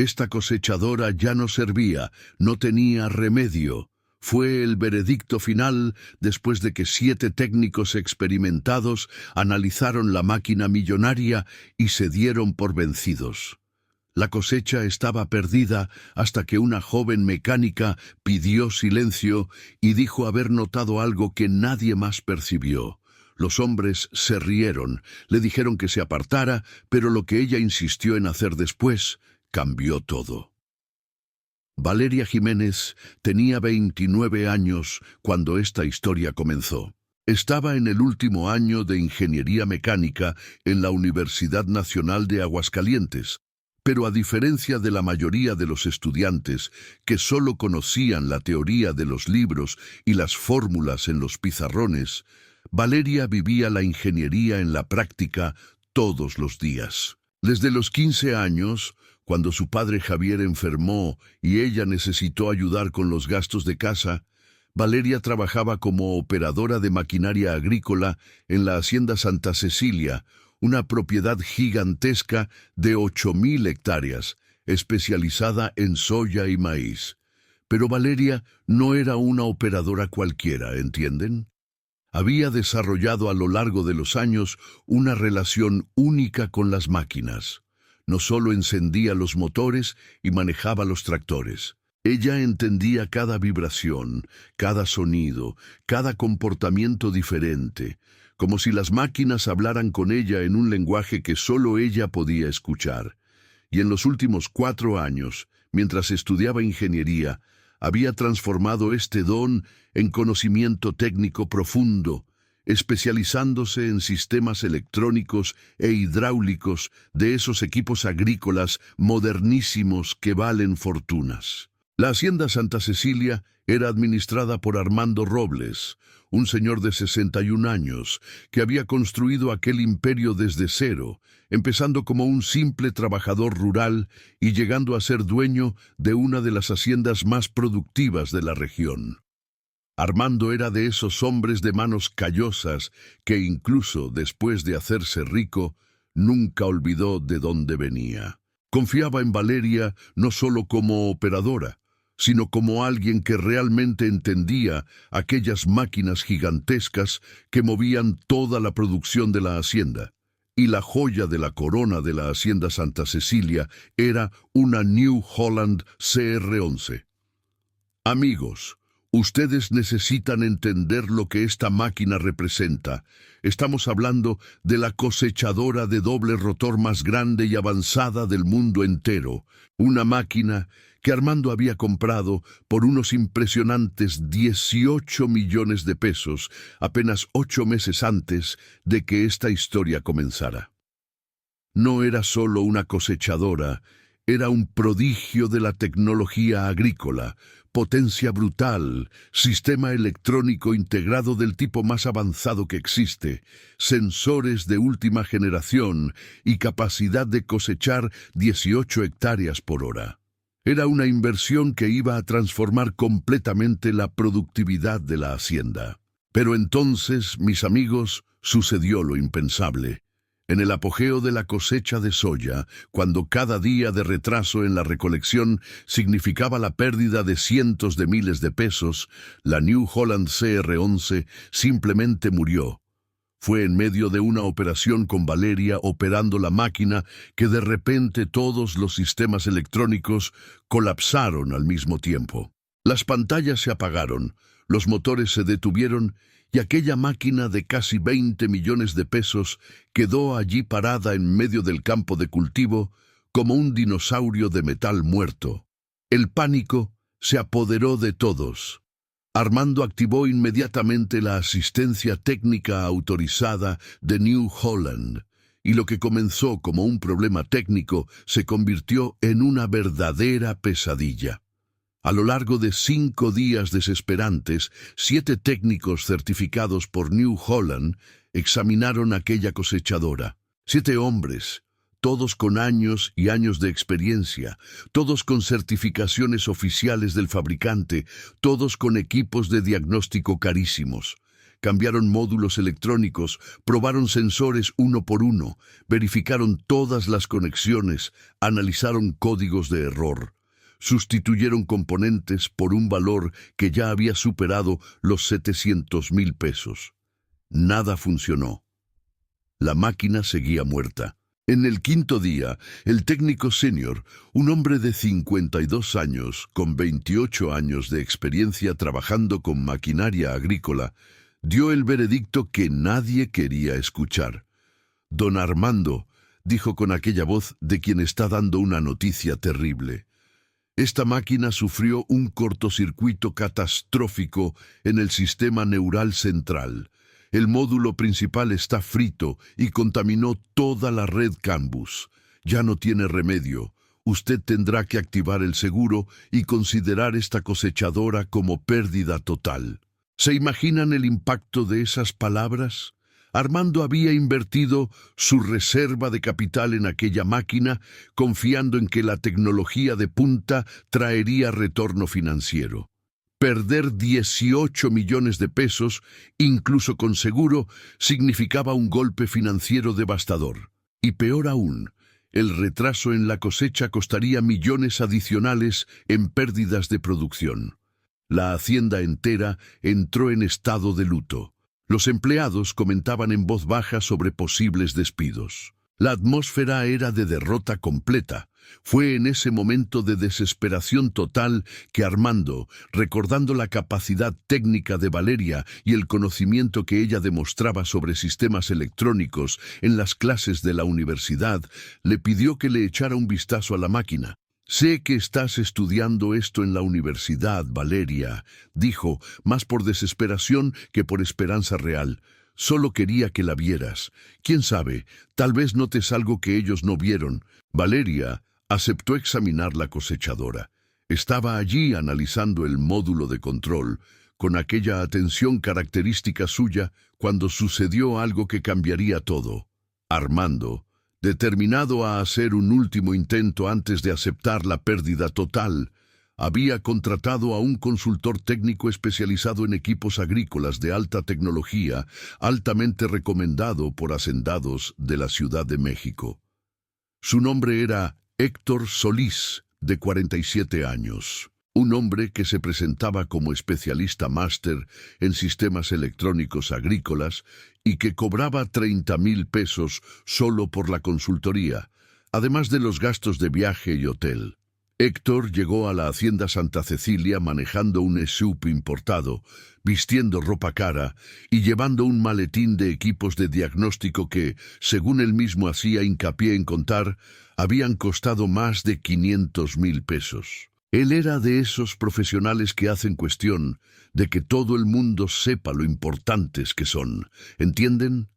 Esta cosechadora ya no servía, no tenía remedio. Fue el veredicto final después de que 7 técnicos experimentados analizaron la máquina millonaria y se dieron por vencidos. La cosecha estaba perdida hasta que una joven mecánica pidió silencio y dijo haber notado algo que nadie más percibió. Los hombres se rieron, le dijeron que se apartara, pero lo que ella insistió en hacer después cambió todo. Valeria Jiménez tenía 29 años cuando esta historia comenzó. Estaba en el último año de Ingeniería Mecánica en la Universidad Nacional de Aguascalientes, pero a diferencia de la mayoría de los estudiantes que solo conocían la teoría de los libros y las fórmulas en los pizarrones, Valeria vivía la ingeniería en la práctica todos los días. Desde los 15 años, cuando su padre Javier enfermó y ella necesitó ayudar con los gastos de casa, Valeria trabajaba como operadora de maquinaria agrícola en la Hacienda Santa Cecilia, una propiedad gigantesca de 8,000 hectáreas, especializada en soya y maíz. Pero Valeria no era una operadora cualquiera, ¿entienden? Había desarrollado a lo largo de los años una relación única con las máquinas. No solo encendía los motores y manejaba los tractores. Ella entendía cada vibración, cada sonido, cada comportamiento diferente, como si las máquinas hablaran con ella en un lenguaje que solo ella podía escuchar. Y en los últimos 4 años, mientras estudiaba ingeniería, había transformado este don en conocimiento técnico profundo, especializándose en sistemas electrónicos e hidráulicos de esos equipos agrícolas modernísimos que valen fortunas. La Hacienda Santa Cecilia era administrada por Armando Robles, un señor de 61 años, que había construido aquel imperio desde cero, empezando como un simple trabajador rural y llegando a ser dueño de una de las haciendas más productivas de la región. Armando era de esos hombres de manos callosas que incluso después de hacerse rico, nunca olvidó de dónde venía. Confiaba en Valeria no solo como operadora, sino como alguien que realmente entendía aquellas máquinas gigantescas que movían toda la producción de la hacienda. Y la joya de la corona de la Hacienda Santa Cecilia era una New Holland CR11. Amigos, ustedes necesitan entender lo que esta máquina representa. Estamos hablando de la cosechadora de doble rotor más grande y avanzada del mundo entero. Una máquina que Armando había comprado por unos impresionantes 18 millones de pesos apenas 8 meses antes de que esta historia comenzara. No era solo una cosechadora, era un prodigio de la tecnología agrícola, potencia brutal, sistema electrónico integrado del tipo más avanzado que existe, sensores de última generación y capacidad de cosechar 18 hectáreas por hora. Era una inversión que iba a transformar completamente la productividad de la hacienda. Pero entonces, mis amigos, sucedió lo impensable. En el apogeo de la cosecha de soya, cuando cada día de retraso en la recolección significaba la pérdida de cientos de miles de pesos, la New Holland CR11 simplemente murió. Fue en medio de una operación con Valeria operando la máquina que de repente todos los sistemas electrónicos colapsaron al mismo tiempo. Las pantallas se apagaron, los motores se detuvieron y aquella máquina de casi 20 millones de pesos quedó allí parada en medio del campo de cultivo como un dinosaurio de metal muerto. El pánico se apoderó de todos. Armando activó inmediatamente la asistencia técnica autorizada de New Holland, y lo que comenzó como un problema técnico se convirtió en una verdadera pesadilla. A lo largo de 5 días desesperantes, 7 técnicos certificados por New Holland examinaron aquella cosechadora. 7 hombres, todos con años y años de experiencia, todos con certificaciones oficiales del fabricante, todos con equipos de diagnóstico carísimos. cambiaron módulos electrónicos, probaron sensores uno por uno, verificaron todas las conexiones, analizaron códigos de error. Sustituyeron componentes por un valor que ya había superado los 700,000 pesos. Nada funcionó. La máquina seguía muerta. En el quinto día, el técnico senior, un hombre de 52 años, con 28 años de experiencia trabajando con maquinaria agrícola, dio el veredicto que nadie quería escuchar. Don Armando, dijo con aquella voz de quien está dando una noticia terrible. Esta máquina sufrió un cortocircuito catastrófico en el sistema neural central. El módulo principal está frito y contaminó toda la red Canbus. Ya no tiene remedio. Usted tendrá que activar el seguro y considerar esta cosechadora como pérdida total. ¿Se imaginan el impacto de esas palabras? Armando había invertido su reserva de capital en aquella máquina, confiando en que la tecnología de punta traería retorno financiero. Perder 18 millones de pesos, incluso con seguro, significaba un golpe financiero devastador. Y peor aún, el retraso en la cosecha costaría millones adicionales en pérdidas de producción. La hacienda entera entró en estado de luto. Los empleados comentaban en voz baja sobre posibles despidos. La atmósfera era de derrota completa. Fue en ese momento de desesperación total que Armando, recordando la capacidad técnica de Valeria y el conocimiento que ella demostraba sobre sistemas electrónicos en las clases de la universidad, le pidió que le echara un vistazo a la máquina. «Sé que estás estudiando esto en la universidad, Valeria», dijo, más por desesperación que por esperanza real. «Solo quería que la vieras. Quién sabe, tal vez notes algo que ellos no vieron». Valeria aceptó examinar la cosechadora. Estaba allí analizando el módulo de control, con aquella atención característica suya cuando sucedió algo que cambiaría todo. Armando, determinado a hacer un último intento antes de aceptar la pérdida total, había contratado a un consultor técnico especializado en equipos agrícolas de alta tecnología, altamente recomendado por hacendados de la Ciudad de México. Su nombre era Héctor Solís, de 47 años. Un hombre que se presentaba como especialista máster en sistemas electrónicos agrícolas y que cobraba 30,000 pesos solo por la consultoría, además de los gastos de viaje y hotel. Héctor llegó a la hacienda Santa Cecilia manejando un SUV importado, vistiendo ropa cara y llevando un maletín de equipos de diagnóstico que, según él mismo hacía hincapié en contar, habían costado más de 500,000 pesos. Él era de esos profesionales que hacen cuestión de que todo el mundo sepa lo importantes que son. ¿Entienden?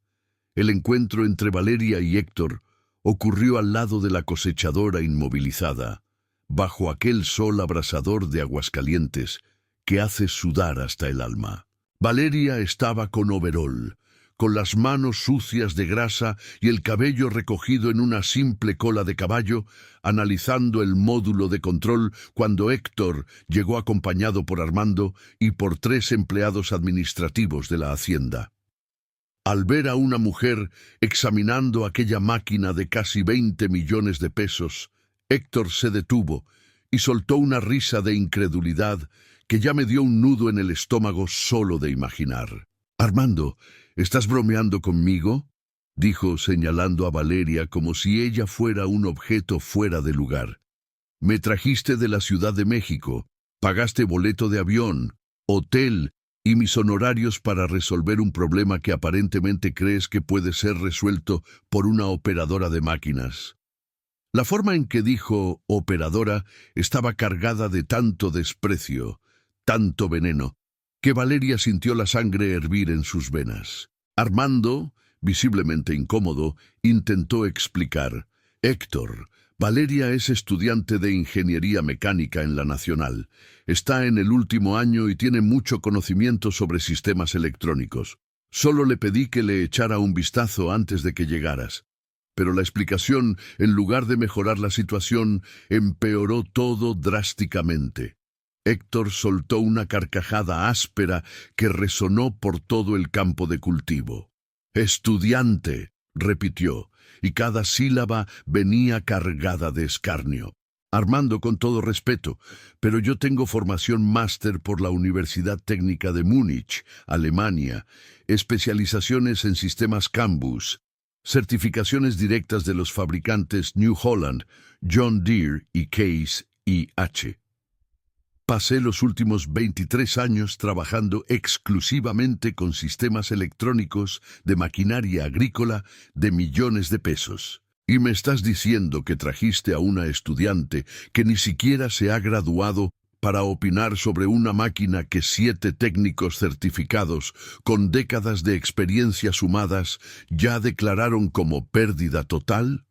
El encuentro entre Valeria y Héctor ocurrió al lado de la cosechadora inmovilizada, bajo aquel sol abrasador de Aguascalientes que hace sudar hasta el alma. Valeria estaba con overol, con las manos sucias de grasa y el cabello recogido en una simple cola de caballo, analizando el módulo de control cuando Héctor llegó acompañado por Armando y por 3 empleados administrativos de la hacienda. Al ver a una mujer examinando aquella máquina de casi 20 millones de pesos, Héctor se detuvo y soltó una risa de incredulidad que ya me dio un nudo en el estómago solo de imaginar. «Armando, ¿estás bromeando conmigo?», dijo señalando a Valeria como si ella fuera un objeto fuera de lugar. «Me trajiste de la Ciudad de México, pagaste boleto de avión, hotel y mis honorarios para resolver un problema que aparentemente crees que puede ser resuelto por una operadora de máquinas». La forma en que dijo operadora estaba cargada de tanto desprecio, tanto veneno, que Valeria sintió la sangre hervir en sus venas. Armando, visiblemente incómodo, intentó explicar. «Héctor, Valeria es estudiante de ingeniería mecánica en la Nacional. Está en el último año y tiene mucho conocimiento sobre sistemas electrónicos. Solo le pedí que le echara un vistazo antes de que llegaras. Pero la explicación, en lugar de mejorar la situación, empeoró todo drásticamente. Héctor soltó una carcajada áspera que resonó por todo el campo de cultivo. «Estudiante», repitió, y cada sílaba venía cargada de escarnio. «Armando, con todo respeto, pero yo tengo formación máster por la Universidad Técnica de Múnich, Alemania, especializaciones en sistemas Cambus, certificaciones directas de los fabricantes New Holland, John Deere y Case IH. Pasé los últimos 23 años trabajando exclusivamente con sistemas electrónicos de maquinaria agrícola de millones de pesos. Y me estás diciendo que trajiste a una estudiante que ni siquiera se ha graduado para opinar sobre una máquina que 7 técnicos certificados con décadas de experiencia sumadas ya declararon como pérdida total».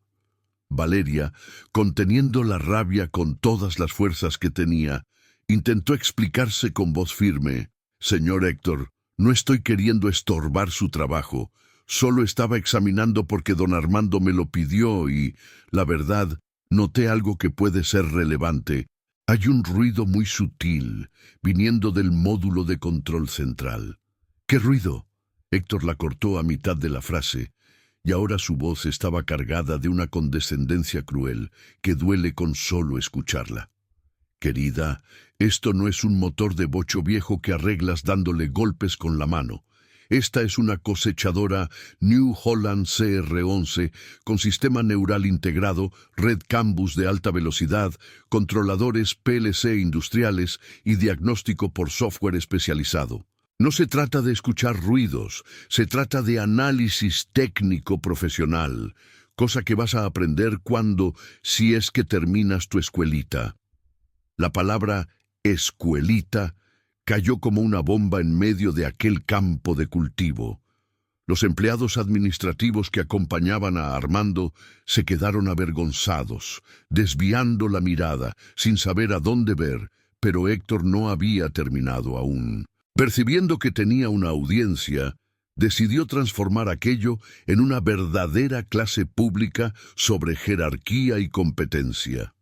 Valeria, conteniendo la rabia con todas las fuerzas que tenía, intentó explicarse con voz firme. «Señor Héctor, no estoy queriendo estorbar su trabajo. Solo estaba examinando porque don Armando me lo pidió y, la verdad, noté algo que puede ser relevante. Hay un ruido muy sutil viniendo del módulo de control central». «¿Qué ruido?». Héctor la cortó a mitad de la frase, y ahora su voz estaba cargada de una condescendencia cruel que duele con solo escucharla. «Querida, esto no es un motor de bocho viejo que arreglas dándole golpes con la mano. Esta es una cosechadora New Holland CR11 con sistema neural integrado, red Cambus de alta velocidad, controladores PLC industriales y diagnóstico por software especializado. No se trata de escuchar ruidos, se trata de análisis técnico profesional, cosa que vas a aprender si es que terminas tu escuelita». La palabra escuelita cayó como una bomba en medio de aquel campo de cultivo. Los empleados administrativos que acompañaban a Armando se quedaron avergonzados, desviando la mirada, sin saber a dónde ver, pero Héctor no había terminado aún. Percibiendo que tenía una audiencia, decidió transformar aquello en una verdadera clase pública sobre jerarquía y competencia.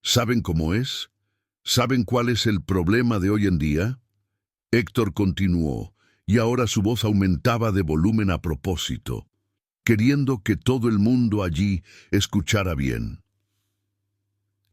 ¿Saben cómo es? ¿Saben cuál es el problema de hoy en día? Héctor continuó, y ahora su voz aumentaba de volumen a propósito, queriendo que todo el mundo allí escuchara bien.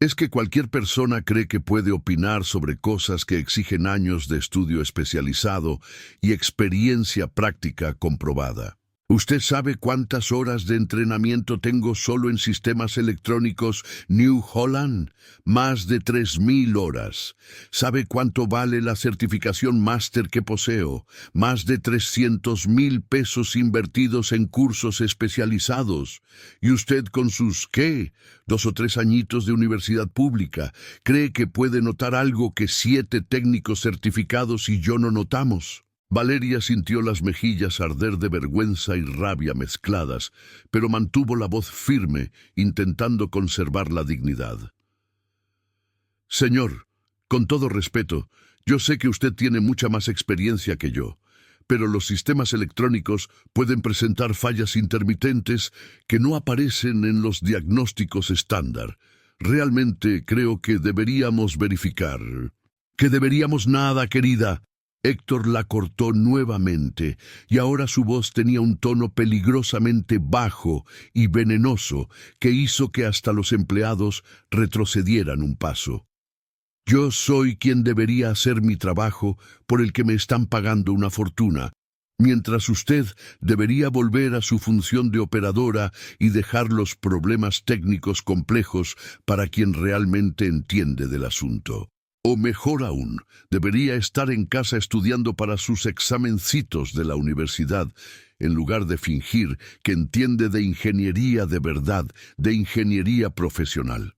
Es que cualquier persona cree que puede opinar sobre cosas que exigen años de estudio especializado y experiencia práctica comprobada. ¿Usted sabe cuántas horas de entrenamiento tengo solo en sistemas electrónicos New Holland? Más de 3.000 horas. ¿Sabe cuánto vale la certificación máster que poseo? Más de 300.000 pesos invertidos en cursos especializados. ¿Y usted con sus, qué, 2 o 3 añitos de universidad pública, cree que puede notar algo que 7 técnicos certificados y yo no notamos? Valeria sintió las mejillas arder de vergüenza y rabia mezcladas, pero mantuvo la voz firme, intentando conservar la dignidad. «Señor, con todo respeto, yo sé que usted tiene mucha más experiencia que yo, pero los sistemas electrónicos pueden presentar fallas intermitentes que no aparecen en los diagnósticos estándar. Realmente creo que deberíamos verificar». «¿Que deberíamos nada, querida?». Héctor la cortó nuevamente, y ahora su voz tenía un tono peligrosamente bajo y venenoso que hizo que hasta los empleados retrocedieran un paso. «Yo soy quien debería hacer mi trabajo por el que me están pagando una fortuna, mientras usted debería volver a su función de operadora y dejar los problemas técnicos complejos para quien realmente entiende del asunto. O mejor aún, debería estar en casa estudiando para sus examencitos de la universidad, en lugar de fingir que entiende de ingeniería de verdad, de ingeniería profesional».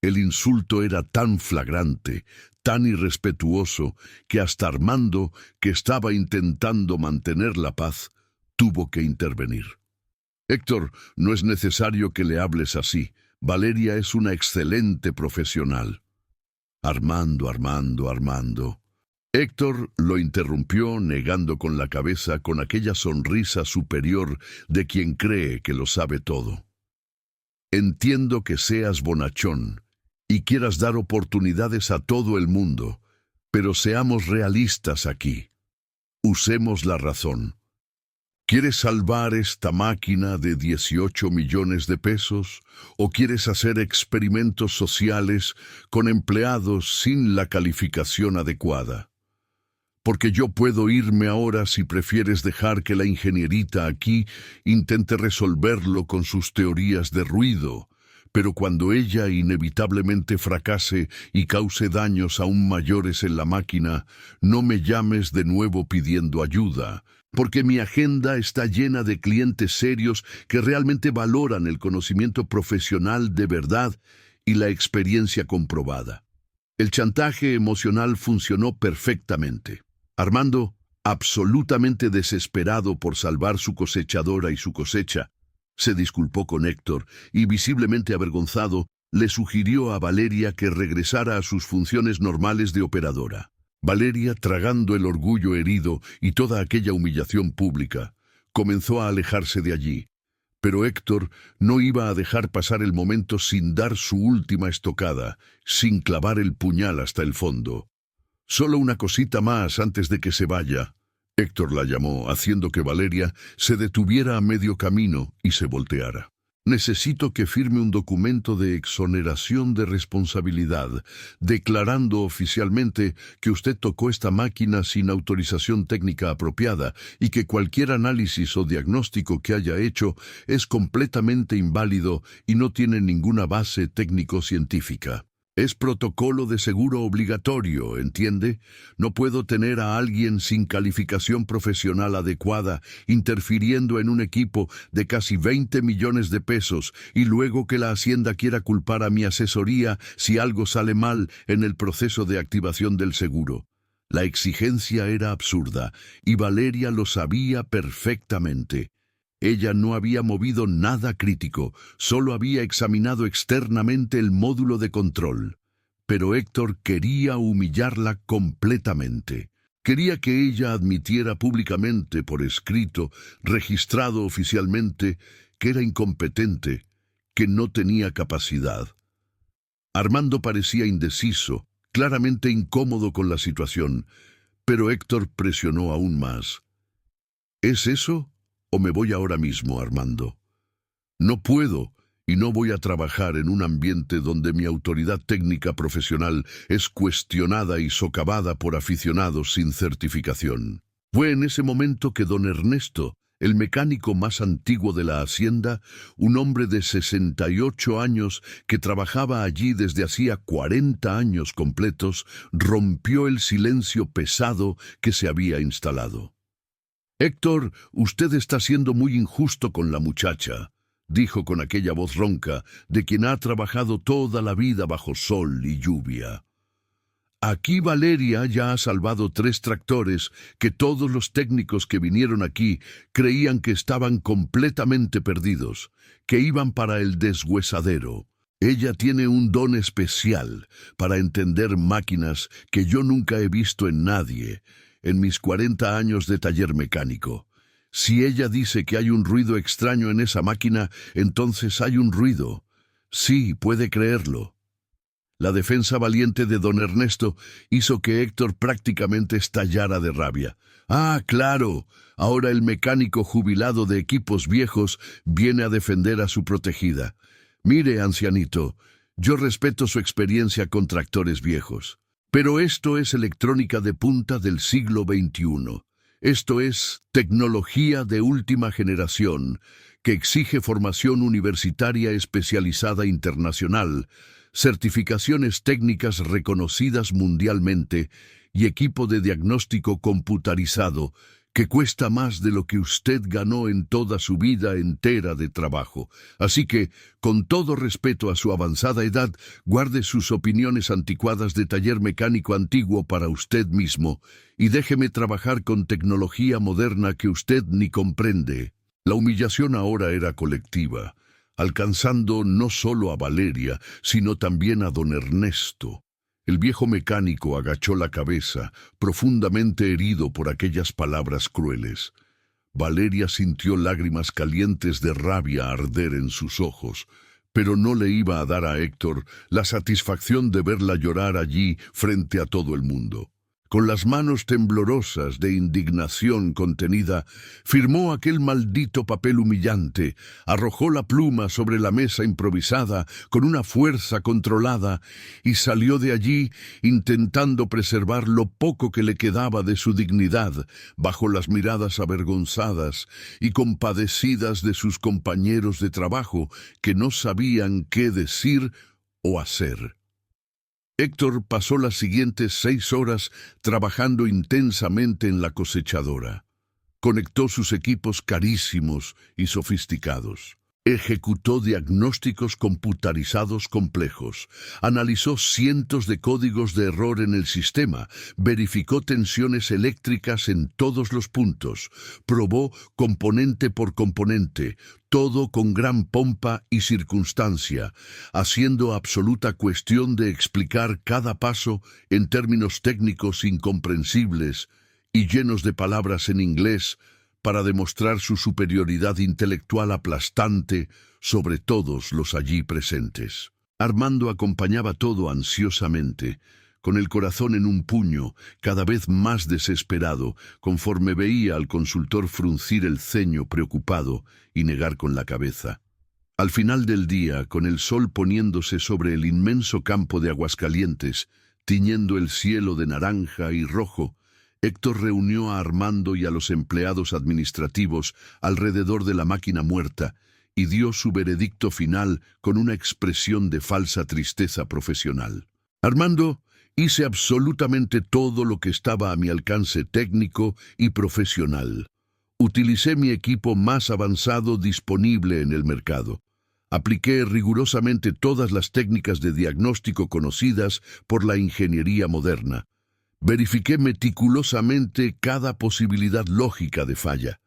El insulto era tan flagrante, tan irrespetuoso, que hasta Armando, que estaba intentando mantener la paz, tuvo que intervenir. «Héctor, no es necesario que le hables así. Valeria es una excelente profesional». Armando. Héctor lo interrumpió negando con la cabeza con aquella sonrisa superior de quien cree que lo sabe todo. «Entiendo que seas bonachón, y quieras dar oportunidades a todo el mundo, pero seamos realistas aquí. Usemos la razón. ¿Quieres salvar esta máquina de 18 millones de pesos o quieres hacer experimentos sociales con empleados sin la calificación adecuada? Porque yo puedo irme ahora si prefieres dejar que la ingenierita aquí intente resolverlo con sus teorías de ruido, pero cuando ella inevitablemente fracase y cause daños aún mayores en la máquina, no me llames de nuevo pidiendo ayuda, porque mi agenda está llena de clientes serios que realmente valoran el conocimiento profesional de verdad y la experiencia comprobada. El chantaje emocional funcionó perfectamente. Armando, absolutamente desesperado por salvar su cosechadora y su cosecha, se disculpó con Héctor y, visiblemente avergonzado, le sugirió a Valeria que regresara a sus funciones normales de operadora. Valeria, tragando el orgullo herido y toda aquella humillación pública, comenzó a alejarse de allí. Pero Héctor no iba a dejar pasar el momento sin dar su última estocada, sin clavar el puñal hasta el fondo. «Solo una cosita más antes de que se vaya», Héctor la llamó, haciendo que Valeria se detuviera a medio camino y se volteara. «Necesito que firme un documento de exoneración de responsabilidad, declarando oficialmente que usted tocó esta máquina sin autorización técnica apropiada y que cualquier análisis o diagnóstico que haya hecho es completamente inválido y no tiene ninguna base técnico-científica. Es protocolo de seguro obligatorio, ¿entiende? No puedo tener a alguien sin calificación profesional adecuada interfiriendo en un equipo de casi 20 millones de pesos y luego que la Hacienda quiera culpar a mi asesoría si algo sale mal en el proceso de activación del seguro». La exigencia era absurda y Valeria lo sabía perfectamente. Ella no había movido nada crítico, solo había examinado externamente el módulo de control. Pero Héctor quería humillarla completamente. Quería que ella admitiera públicamente, por escrito, registrado oficialmente, que era incompetente, que no tenía capacidad. Armando parecía indeciso, claramente incómodo con la situación, pero Héctor presionó aún más. «¿Es eso? ¿O me voy ahora mismo, Armando? No puedo y no voy a trabajar en un ambiente donde mi autoridad técnica profesional es cuestionada y socavada por aficionados sin certificación». Fue en ese momento que don Ernesto, el mecánico más antiguo de la hacienda, un hombre de 68 años que trabajaba allí desde hacía 40 años completos, rompió el silencio pesado que se había instalado. «Héctor, usted está siendo muy injusto con la muchacha», dijo con aquella voz ronca de quien ha trabajado toda la vida bajo sol y lluvia. «Aquí Valeria ya ha salvado 3 tractores que todos los técnicos que vinieron aquí creían que estaban completamente perdidos, que iban para el deshuesadero. Ella tiene un don especial para entender máquinas que yo nunca he visto en nadie en mis 40 años de taller mecánico. Si ella dice que hay un ruido extraño en esa máquina, entonces hay un ruido. Sí, puede creerlo». La defensa valiente de don Ernesto hizo que Héctor prácticamente estallara de rabia. «Ah, claro, ahora el mecánico jubilado de equipos viejos viene a defender a su protegida. Mire, ancianito, yo respeto su experiencia con tractores viejos. Pero esto es electrónica de punta del siglo XXI. Esto es tecnología de última generación, que exige formación universitaria especializada internacional, certificaciones técnicas reconocidas mundialmente y equipo de diagnóstico computarizado que cuesta más de lo que usted ganó en toda su vida entera de trabajo. Así que, con todo respeto a su avanzada edad, guarde sus opiniones anticuadas de taller mecánico antiguo para usted mismo y déjeme trabajar con tecnología moderna que usted ni comprende». La humillación ahora era colectiva, alcanzando no solo a Valeria, sino también a don Ernesto. El viejo mecánico agachó la cabeza, profundamente herido por aquellas palabras crueles. Valeria sintió lágrimas calientes de rabia arder en sus ojos, pero no le iba a dar a Héctor la satisfacción de verla llorar allí frente a todo el mundo. Con las manos temblorosas de indignación contenida, firmó aquel maldito papel humillante, arrojó la pluma sobre la mesa improvisada con una fuerza controlada y salió de allí intentando preservar lo poco que le quedaba de su dignidad bajo las miradas avergonzadas y compadecidas de sus compañeros de trabajo que no sabían qué decir o hacer. Héctor pasó las siguientes 6 horas trabajando intensamente en la cosechadora. Conectó sus equipos carísimos y sofisticados. Ejecutó diagnósticos computarizados complejos, analizó cientos de códigos de error en el sistema, verificó tensiones eléctricas en todos los puntos, probó componente por componente, todo con gran pompa y circunstancia, haciendo absoluta cuestión de explicar cada paso en términos técnicos incomprensibles y llenos de palabras en inglés, para demostrar su superioridad intelectual aplastante sobre todos los allí presentes. Armando acompañaba todo ansiosamente, con el corazón en un puño, cada vez más desesperado, conforme veía al consultor fruncir el ceño preocupado y negar con la cabeza. Al final del día, con el sol poniéndose sobre el inmenso campo de Aguascalientes, tiñendo el cielo de naranja y rojo, Héctor reunió a Armando y a los empleados administrativos alrededor de la máquina muerta y dio su veredicto final con una expresión de falsa tristeza profesional. Armando, hice absolutamente todo lo que estaba a mi alcance técnico y profesional. Utilicé mi equipo más avanzado disponible en el mercado. Apliqué rigurosamente todas las técnicas de diagnóstico conocidas por la ingeniería moderna. Verifiqué meticulosamente cada posibilidad lógica de falla.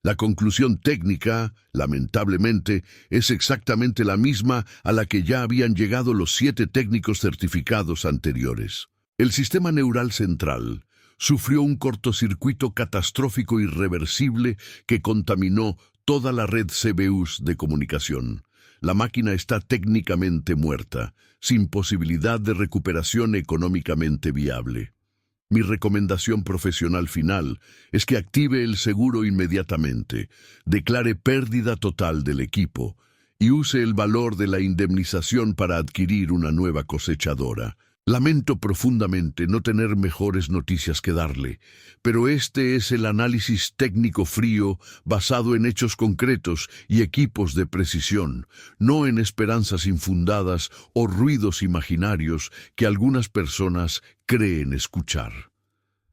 La conclusión técnica, lamentablemente, es exactamente la misma a la que ya habían llegado los 7 técnicos certificados anteriores. El sistema neural central sufrió un cortocircuito catastrófico irreversible que contaminó toda la red CBUs de comunicación. La máquina está técnicamente muerta, sin posibilidad de recuperación económicamente viable. Mi recomendación profesional final es que active el seguro inmediatamente, declare pérdida total del equipo y use el valor de la indemnización para adquirir una nueva cosechadora. Lamento profundamente no tener mejores noticias que darle, pero este es el análisis técnico frío basado en hechos concretos y equipos de precisión, no en esperanzas infundadas o ruidos imaginarios que algunas personas creen escuchar.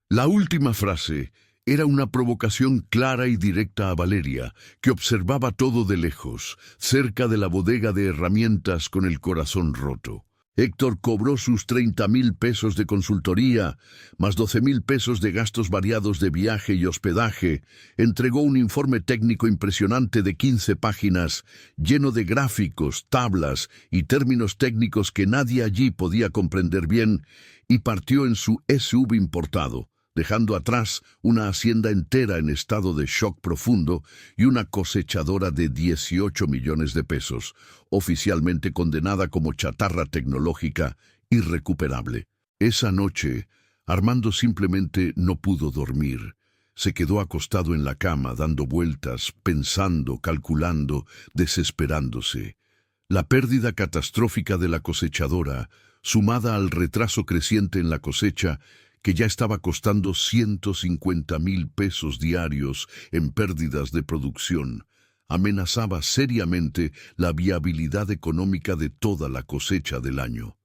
La última frase era una provocación clara y directa a Valeria, que observaba todo de lejos, cerca de la bodega de herramientas con el corazón roto. Héctor cobró sus 30,000 pesos de consultoría, más 12,000 pesos de gastos variados de viaje y hospedaje, entregó un informe técnico impresionante de 15 páginas, lleno de gráficos, tablas y términos técnicos que nadie allí podía comprender bien, y partió en su SUV importado, dejando atrás una hacienda entera en estado de shock profundo y una cosechadora de 18 millones de pesos, oficialmente condenada como chatarra tecnológica irrecuperable. Esa noche, Armando simplemente no pudo dormir. Se quedó acostado en la cama, dando vueltas, pensando, calculando, desesperándose. La pérdida catastrófica de la cosechadora, sumada al retraso creciente en la cosecha, que ya estaba costando 150,000 pesos diarios en pérdidas de producción, amenazaba seriamente la viabilidad económica de toda la cosecha del año.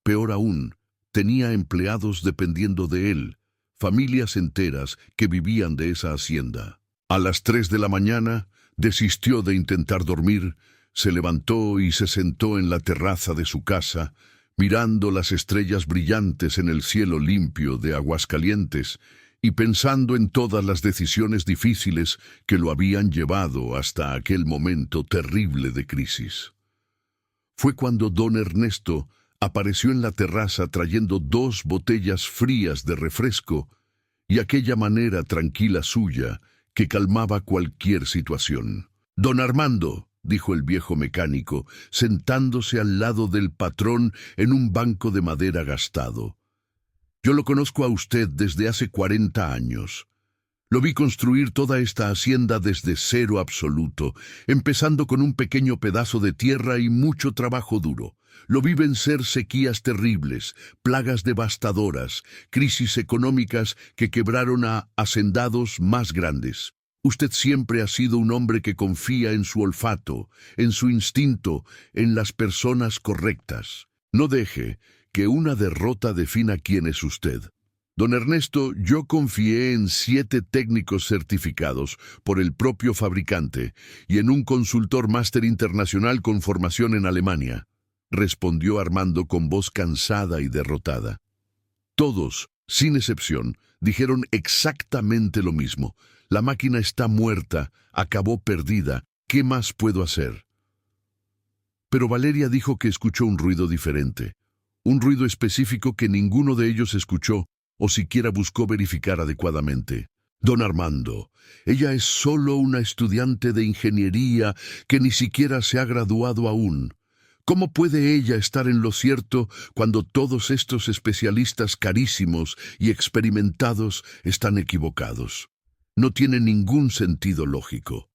Peor aún, tenía empleados dependiendo de él, familias enteras que vivían de esa hacienda. A las 3 de la mañana, desistió de intentar dormir, se levantó y se sentó en la terraza de su casa, mirando las estrellas brillantes en el cielo limpio de Aguascalientes y pensando en todas las decisiones difíciles que lo habían llevado hasta aquel momento terrible de crisis. Fue cuando don Ernesto apareció en la terraza trayendo 2 botellas frías de refresco y aquella manera tranquila suya que calmaba cualquier situación. «Don Armando», dijo el viejo mecánico, sentándose al lado del patrón en un banco de madera gastado. Yo lo conozco a usted desde hace 40 años. Lo vi construir toda esta hacienda desde cero absoluto, empezando con un pequeño pedazo de tierra y mucho trabajo duro. Lo vi vencer sequías terribles, plagas devastadoras, crisis económicas que quebraron a hacendados más grandes. Usted siempre ha sido un hombre que confía en su olfato, en su instinto, en las personas correctas. No deje que una derrota defina quién es usted. Don Ernesto, yo confié en 7 técnicos certificados por el propio fabricante y en un consultor máster internacional con formación en Alemania, respondió Armando con voz cansada y derrotada. Todos, sin excepción, dijeron exactamente lo mismo. La máquina está muerta, acabó perdida. ¿Qué más puedo hacer? Pero Valeria dijo que escuchó un ruido diferente, un ruido específico que ninguno de ellos escuchó o siquiera buscó verificar adecuadamente. Don Armando, ella es solo una estudiante de ingeniería que ni siquiera se ha graduado aún. ¿Cómo puede ella estar en lo cierto cuando todos estos especialistas carísimos y experimentados están equivocados? No tiene ningún sentido lógico.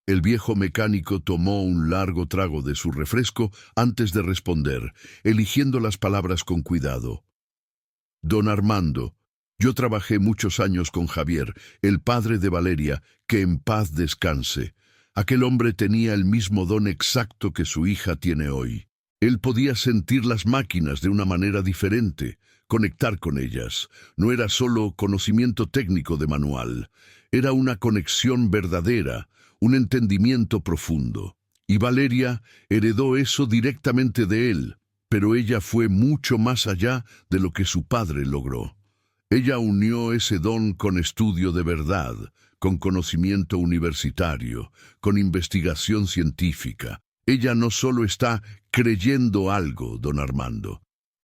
El viejo mecánico tomó un largo trago de su refresco antes de responder, eligiendo las palabras con cuidado. Don Armando, yo trabajé muchos años con Javier, el padre de Valeria, que en paz descanse. Aquel hombre tenía el mismo don exacto que su hija tiene hoy. Él podía sentir las máquinas de una manera diferente, conectar con ellas. No era solo conocimiento técnico de manual, era una conexión verdadera, un entendimiento profundo. Y Valeria heredó eso directamente de él. Pero ella fue mucho más allá de lo que su padre logró. Ella unió ese don con estudio de verdad, con conocimiento universitario, con investigación científica. Ella no solo está creyendo algo, don Armando.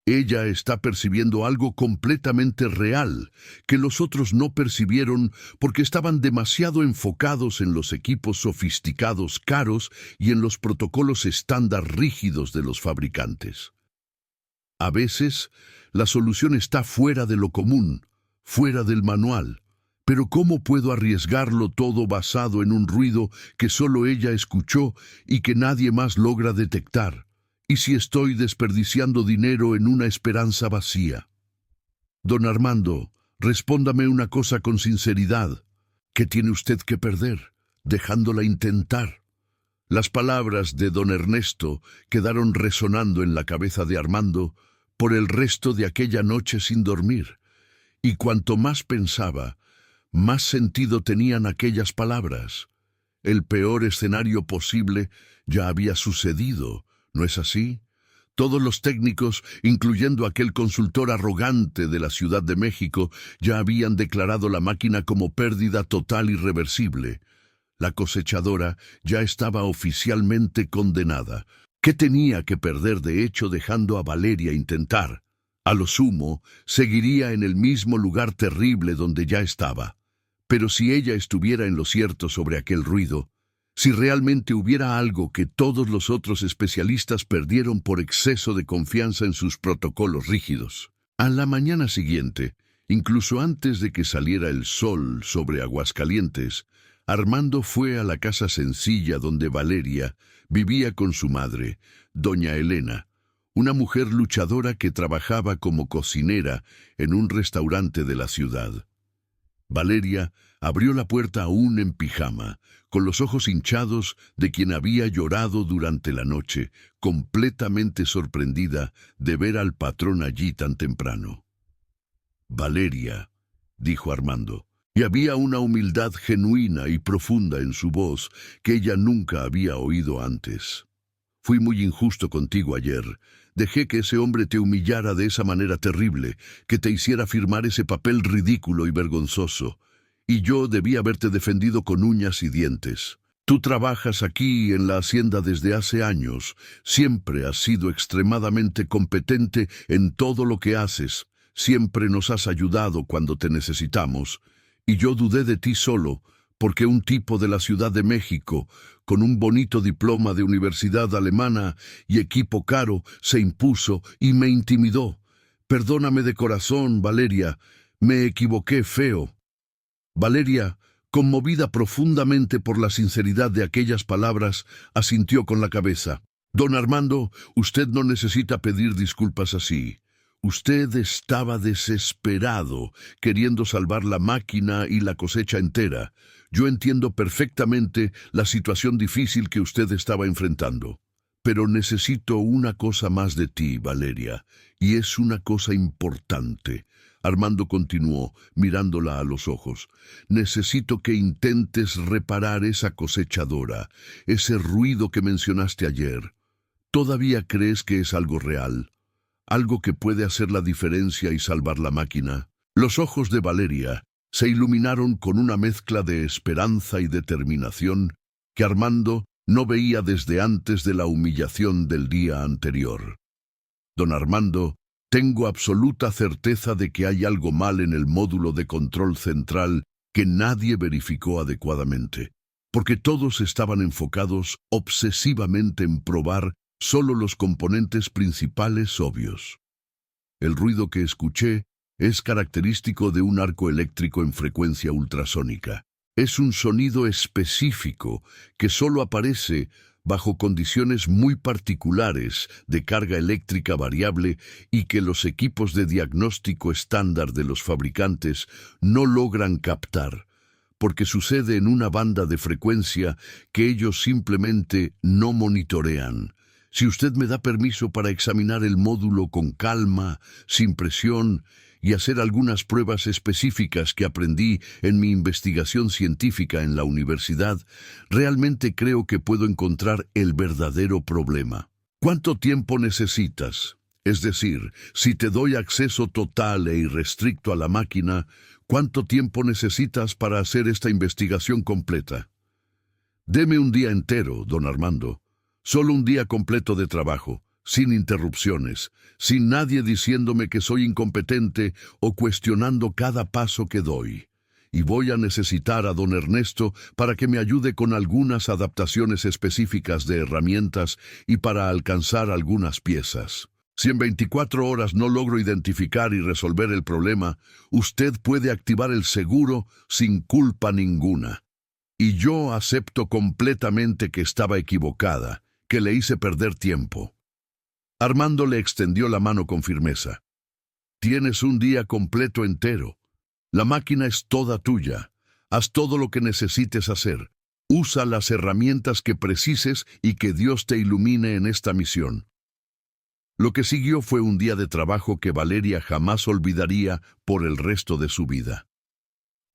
Ella está percibiendo algo completamente real, que los otros no percibieron porque estaban demasiado enfocados en los equipos sofisticados caros y en los protocolos estándar rígidos de los fabricantes. A veces, la solución está fuera de lo común, fuera del manual. Pero ¿cómo puedo arriesgarlo todo basado en un ruido que solo ella escuchó y que nadie más logra detectar? ¿Y si estoy desperdiciando dinero en una esperanza vacía? Don Armando, respóndame una cosa con sinceridad. ¿Qué tiene usted que perder, dejándola intentar? Las palabras de don Ernesto quedaron resonando en la cabeza de Armando por el resto de aquella noche sin dormir, y cuanto más pensaba, más sentido tenían aquellas palabras. El peor escenario posible ya había sucedido, ¿no es así? Todos los técnicos, incluyendo aquel consultor arrogante de la Ciudad de México, ya habían declarado la máquina como pérdida total irreversible. La cosechadora ya estaba oficialmente condenada. ¿Qué tenía que perder de hecho dejando a Valeria intentar? A lo sumo, seguiría en el mismo lugar terrible donde ya estaba. Pero si ella estuviera en lo cierto sobre aquel ruido, si realmente hubiera algo que todos los otros especialistas perdieron por exceso de confianza en sus protocolos rígidos. A la mañana siguiente, incluso antes de que saliera el sol sobre Aguascalientes, Armando fue a la casa sencilla donde Valeria vivía con su madre, doña Elena, una mujer luchadora que trabajaba como cocinera en un restaurante de la ciudad. Valeria abrió la puerta aún en pijama, con los ojos hinchados de quien había llorado durante la noche, completamente sorprendida de ver al patrón allí tan temprano. «Valeria», dijo Armando, y había una humildad genuina y profunda en su voz que ella nunca había oído antes. «Fui muy injusto contigo ayer. Dejé que ese hombre te humillara de esa manera terrible, que te hiciera firmar ese papel ridículo y vergonzoso. Y yo debí haberte defendido con uñas y dientes. Tú trabajas aquí en la hacienda desde hace años. Siempre has sido extremadamente competente en todo lo que haces. Siempre nos has ayudado cuando te necesitamos. Y yo dudé de ti solo, porque un tipo de la Ciudad de México, con un bonito diploma de universidad alemana y equipo caro, se impuso y me intimidó. Perdóname de corazón, Valeria, me equivoqué feo. Valeria, conmovida profundamente por la sinceridad de aquellas palabras, asintió con la cabeza. Don Armando, usted no necesita pedir disculpas así. Usted estaba desesperado, queriendo salvar la máquina y la cosecha entera. Yo entiendo perfectamente la situación difícil que usted estaba enfrentando. Pero necesito una cosa más de ti, Valeria, y es una cosa importante. Armando continuó, mirándola a los ojos. Necesito que intentes reparar esa cosechadora, ese ruido que mencionaste ayer. ¿Todavía crees que es algo real? ¿Algo que puede hacer la diferencia y salvar la máquina? Los ojos de Valeria se iluminaron con una mezcla de esperanza y determinación que Armando no veía desde antes de la humillación del día anterior. Don Armando, tengo absoluta certeza de que hay algo mal en el módulo de control central que nadie verificó adecuadamente, porque todos estaban enfocados obsesivamente en probar solo los componentes principales obvios. El ruido que escuché es característico de un arco eléctrico en frecuencia ultrasónica. Es un sonido específico que solo aparece bajo condiciones muy particulares de carga eléctrica variable y que los equipos de diagnóstico estándar de los fabricantes no logran captar, porque sucede en una banda de frecuencia que ellos simplemente no monitorean. Si usted me da permiso para examinar el módulo con calma, sin presión, y hacer algunas pruebas específicas que aprendí en mi investigación científica en la universidad, realmente creo que puedo encontrar el verdadero problema. ¿Cuánto tiempo necesitas? Es decir, si te doy acceso total e irrestricto a la máquina, ¿cuánto tiempo necesitas para hacer esta investigación completa? Deme un día entero, don Armando. Solo un día completo de trabajo, sin interrupciones, sin nadie diciéndome que soy incompetente o cuestionando cada paso que doy. Y voy a necesitar a don Ernesto para que me ayude con algunas adaptaciones específicas de herramientas y para alcanzar algunas piezas. Si en 24 horas no logro identificar y resolver el problema, usted puede activar el seguro sin culpa ninguna. Y yo acepto completamente que estaba equivocada, que le hice perder tiempo. Armando le extendió la mano con firmeza. Tienes un día completo entero. La máquina es toda tuya. Haz todo lo que necesites hacer. Usa las herramientas que precises y que Dios te ilumine en esta misión. Lo que siguió fue un día de trabajo que Valeria jamás olvidaría por el resto de su vida.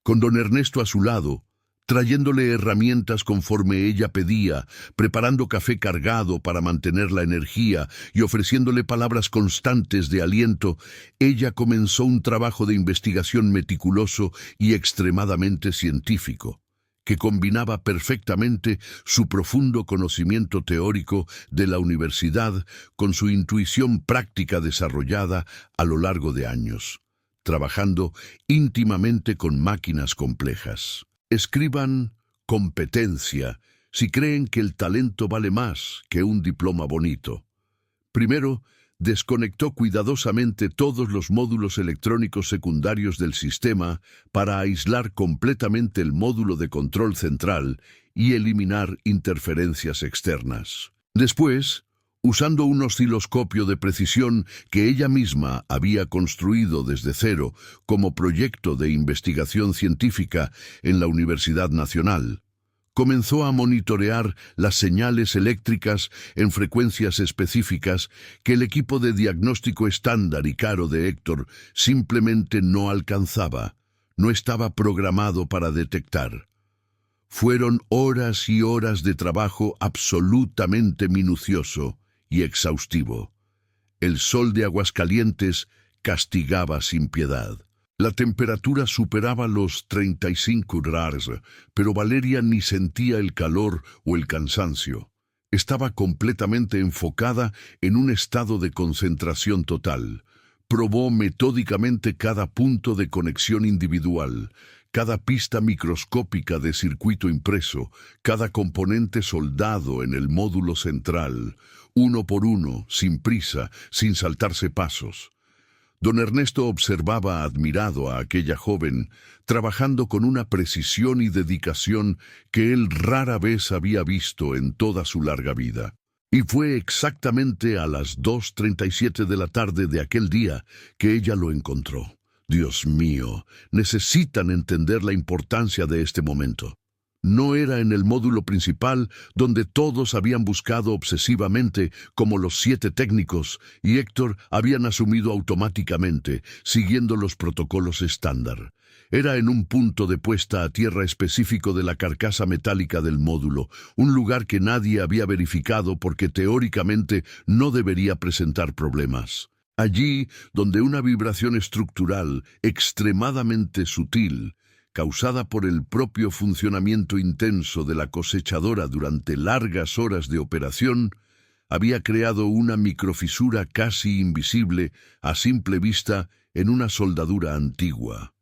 Con don Ernesto a su lado, trayéndole herramientas conforme ella pedía, preparando café cargado para mantener la energía y ofreciéndole palabras constantes de aliento, ella comenzó un trabajo de investigación meticuloso y extremadamente científico, que combinaba perfectamente su profundo conocimiento teórico de la universidad con su intuición práctica desarrollada a lo largo de años, trabajando íntimamente con máquinas complejas. Escriban competencia si creen que el talento vale más que un diploma bonito. Primero, desconectó cuidadosamente todos los módulos electrónicos secundarios del sistema para aislar completamente el módulo de control central y eliminar interferencias externas. Después, usando un osciloscopio de precisión que ella misma había construido desde cero como proyecto de investigación científica en la Universidad Nacional, comenzó a monitorear las señales eléctricas en frecuencias específicas que el equipo de diagnóstico estándar y caro de Héctor simplemente no alcanzaba, no estaba programado para detectar. Fueron horas y horas de trabajo absolutamente minucioso y exhaustivo. El sol de Aguascalientes castigaba sin piedad. La temperatura superaba los 35 grados, pero Valeria ni sentía el calor o el cansancio. Estaba completamente enfocada en un estado de concentración total, Probó metódicamente cada punto de conexión individual, cada pista microscópica de circuito impreso, cada componente soldado en el módulo central, uno por uno, sin prisa, sin saltarse pasos. Don Ernesto observaba admirado a aquella joven, trabajando con una precisión y dedicación que él rara vez había visto en toda su larga vida. Y fue exactamente a las 2:37 de la tarde de aquel día que ella lo encontró. Dios mío, necesitan entender la importancia de este momento. No era en el módulo principal donde todos habían buscado obsesivamente, como los 7 técnicos, y Héctor habían asumido automáticamente, siguiendo los protocolos estándar. Era en un punto de puesta a tierra específico de la carcasa metálica del módulo, un lugar que nadie había verificado porque teóricamente no debería presentar problemas. Allí, donde una vibración estructural extremadamente sutil, causada por el propio funcionamiento intenso de la cosechadora durante largas horas de operación, había creado una microfisura casi invisible a simple vista en una soldadura antigua.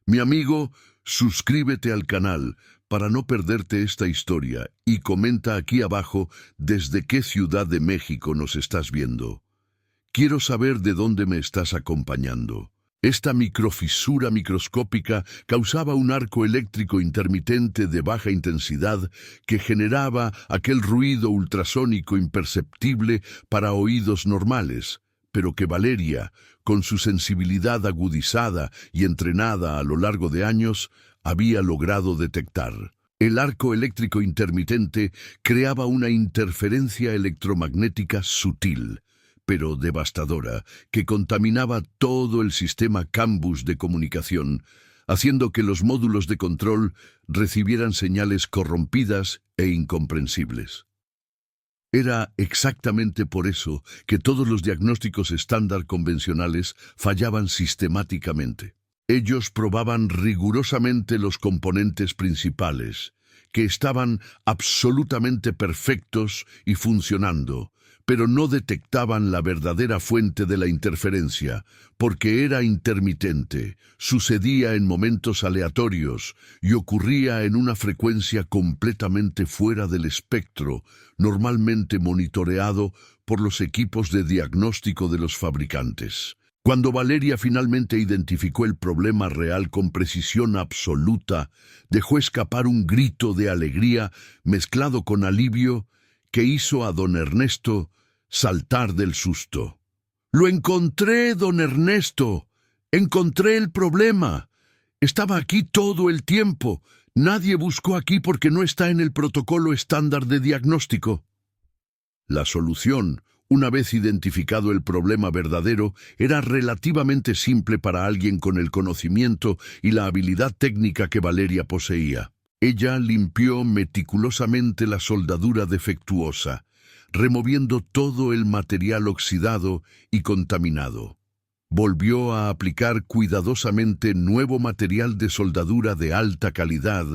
Mi amigo, suscríbete al canal para no perderte esta historia y comenta aquí abajo desde qué ciudad de México nos estás viendo. Quiero saber de dónde me estás acompañando. Esta microfisura microscópica causaba un arco eléctrico intermitente de baja intensidad que generaba aquel ruido ultrasónico imperceptible para oídos normales, pero que Valeria, con su sensibilidad agudizada y entrenada a lo largo de años, había logrado detectar. El arco eléctrico intermitente creaba una interferencia electromagnética sutil, pero devastadora, que contaminaba todo el sistema Cambus de comunicación, haciendo que los módulos de control recibieran señales corrompidas e incomprensibles. Era exactamente por eso que todos los diagnósticos estándar convencionales fallaban sistemáticamente. Ellos probaban rigurosamente los componentes principales, que estaban absolutamente perfectos y funcionando, pero no detectaban la verdadera fuente de la interferencia, porque era intermitente, sucedía en momentos aleatorios y ocurría en una frecuencia completamente fuera del espectro, normalmente monitoreado por los equipos de diagnóstico de los fabricantes. Cuando Valeria finalmente identificó el problema real con precisión absoluta, dejó escapar un grito de alegría mezclado con alivio que hizo a don Ernesto saltar del susto. «¡Lo encontré, don Ernesto! ¡Encontré el problema! Estaba aquí todo el tiempo. Nadie buscó aquí porque no está en el protocolo estándar de diagnóstico». La solución, una vez identificado el problema verdadero, era relativamente simple para alguien con el conocimiento y la habilidad técnica que Valeria poseía. Ella limpió meticulosamente la soldadura defectuosa, removiendo todo el material oxidado y contaminado. Volvió a aplicar cuidadosamente nuevo material de soldadura de alta calidad,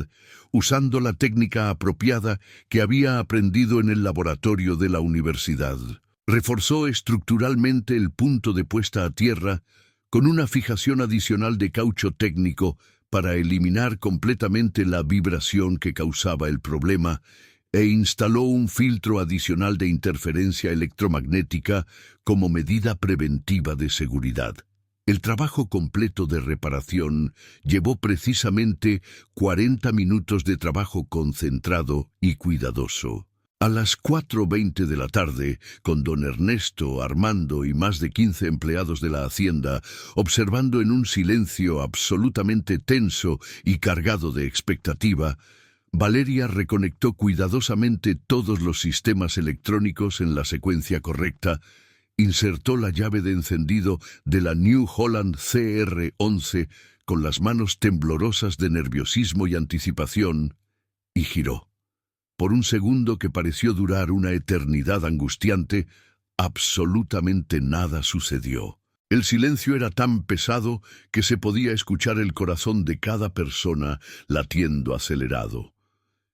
usando la técnica apropiada que había aprendido en el laboratorio de la universidad. Reforzó estructuralmente el punto de puesta a tierra con una fijación adicional de caucho técnico para eliminar completamente la vibración que causaba el problema, e instaló un filtro adicional de interferencia electromagnética como medida preventiva de seguridad. El trabajo completo de reparación llevó precisamente 40 minutos de trabajo concentrado y cuidadoso. A las 4:20 de la tarde, con don Ernesto, Armando y más de 15 empleados de la hacienda, observando en un silencio absolutamente tenso y cargado de expectativa, Valeria reconectó cuidadosamente todos los sistemas electrónicos en la secuencia correcta, insertó la llave de encendido de la New Holland CR11 con las manos temblorosas de nerviosismo y anticipación, y giró. Por un segundo que pareció durar una eternidad angustiante, absolutamente nada sucedió. El silencio era tan pesado que se podía escuchar el corazón de cada persona latiendo acelerado.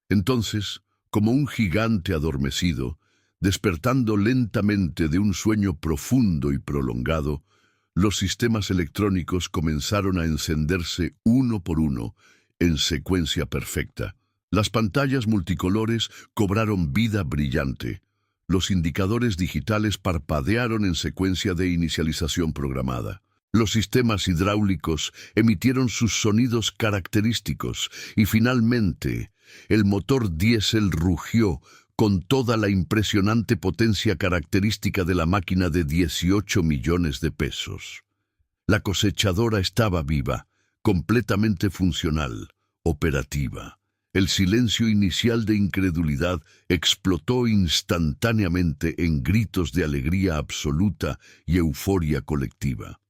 Entonces, como un gigante adormecido, despertando lentamente de un sueño profundo y prolongado, Los sistemas electrónicos comenzaron a encenderse uno por uno, en secuencia perfecta. Las pantallas multicolores cobraron vida brillante. Los indicadores digitales parpadearon en secuencia de inicialización programada. Los sistemas hidráulicos emitieron sus sonidos característicos y finalmente el motor diésel rugió con toda la impresionante potencia característica de la máquina de 18 millones de pesos. La cosechadora estaba viva, completamente funcional, operativa. El silencio inicial de incredulidad explotó instantáneamente en gritos de alegría absoluta y euforia colectiva.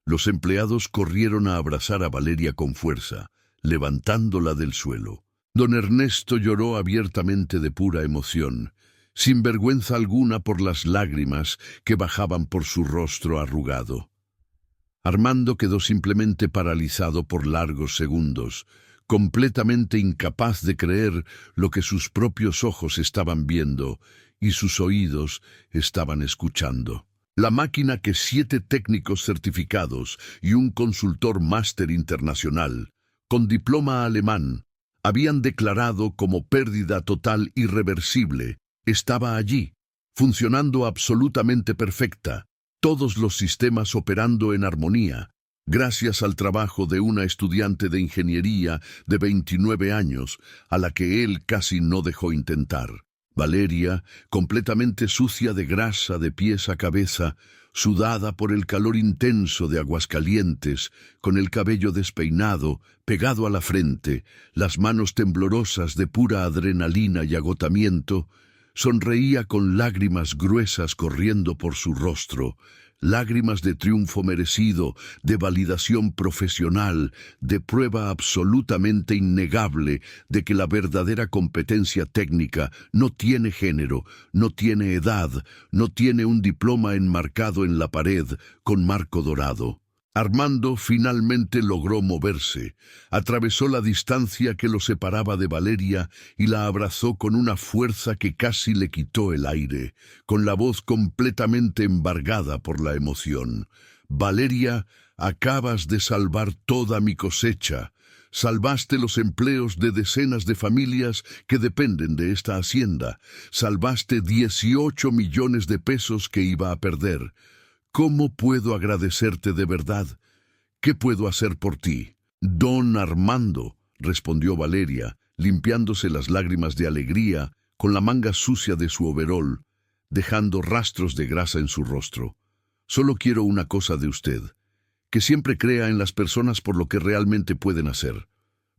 Los empleados corrieron a abrazar a Valeria con fuerza, levantándola del suelo. Don Ernesto lloró abiertamente de pura emoción, sin vergüenza alguna por las lágrimas que bajaban por su rostro arrugado. Armando quedó simplemente paralizado por largos segundos, completamente incapaz de creer lo que sus propios ojos estaban viendo y sus oídos estaban escuchando. La máquina que 7 técnicos certificados y un consultor máster internacional, con diploma alemán, habían declarado como pérdida total irreversible, estaba allí, funcionando absolutamente perfecta, todos los sistemas operando en armonía, gracias al trabajo de una estudiante de ingeniería de 29 años, a la que él casi no dejó intentar. Valeria, completamente sucia de grasa de pies a cabeza, sudada por el calor intenso de Aguascalientes, con el cabello despeinado, pegado a la frente, las manos temblorosas de pura adrenalina y agotamiento, sonreía con lágrimas gruesas corriendo por su rostro, lágrimas de triunfo merecido, de validación profesional, de prueba absolutamente innegable de que la verdadera competencia técnica no tiene género, no tiene edad, no tiene un diploma enmarcado en la pared con marco dorado. Armando finalmente logró moverse, atravesó la distancia que lo separaba de Valeria y la abrazó con una fuerza que casi le quitó el aire, con la voz completamente embargada por la emoción. «Valeria, acabas de salvar toda mi cosecha. Salvaste los empleos de decenas de familias que dependen de esta hacienda. Salvaste 18 millones de pesos que iba a perder. ¿Cómo puedo agradecerte de verdad? ¿Qué puedo hacer por ti?» «Don Armando», respondió Valeria, limpiándose las lágrimas de alegría con la manga sucia de su overol, dejando rastros de grasa en su rostro. «Solo quiero una cosa de usted, que siempre crea en las personas por lo que realmente pueden hacer,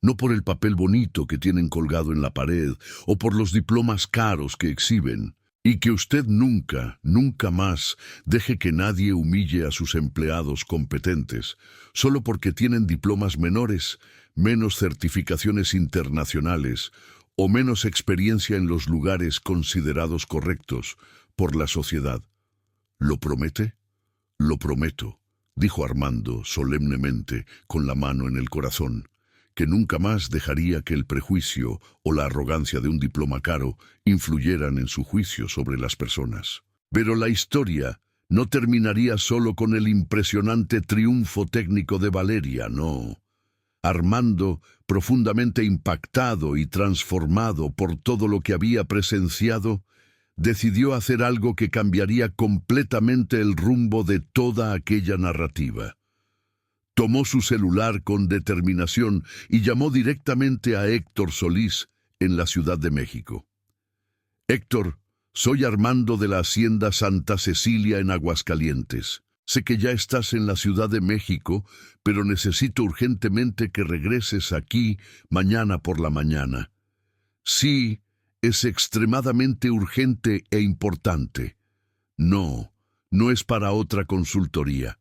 no por el papel bonito que tienen colgado en la pared o por los diplomas caros que exhiben. Y que usted nunca, nunca más deje que nadie humille a sus empleados competentes, solo porque tienen diplomas menores, menos certificaciones internacionales o menos experiencia en los lugares considerados correctos por la sociedad. ¿Lo promete?» «Lo prometo», dijo Armando solemnemente, con la mano en el corazón, que nunca más dejaría que el prejuicio o la arrogancia de un diploma caro influyeran en su juicio sobre las personas. Pero la historia no terminaría solo con el impresionante triunfo técnico de Valeria, no. Armando, profundamente impactado y transformado por todo lo que había presenciado, decidió hacer algo que cambiaría completamente el rumbo de toda aquella narrativa. Tomó su celular con determinación y llamó directamente a Héctor Solís en la Ciudad de México. «Héctor, soy Armando de la Hacienda Santa Cecilia en Aguascalientes. Sé que ya estás en la Ciudad de México, pero necesito urgentemente que regreses aquí mañana por la mañana. Sí, es extremadamente urgente e importante. No, no es para otra consultoría.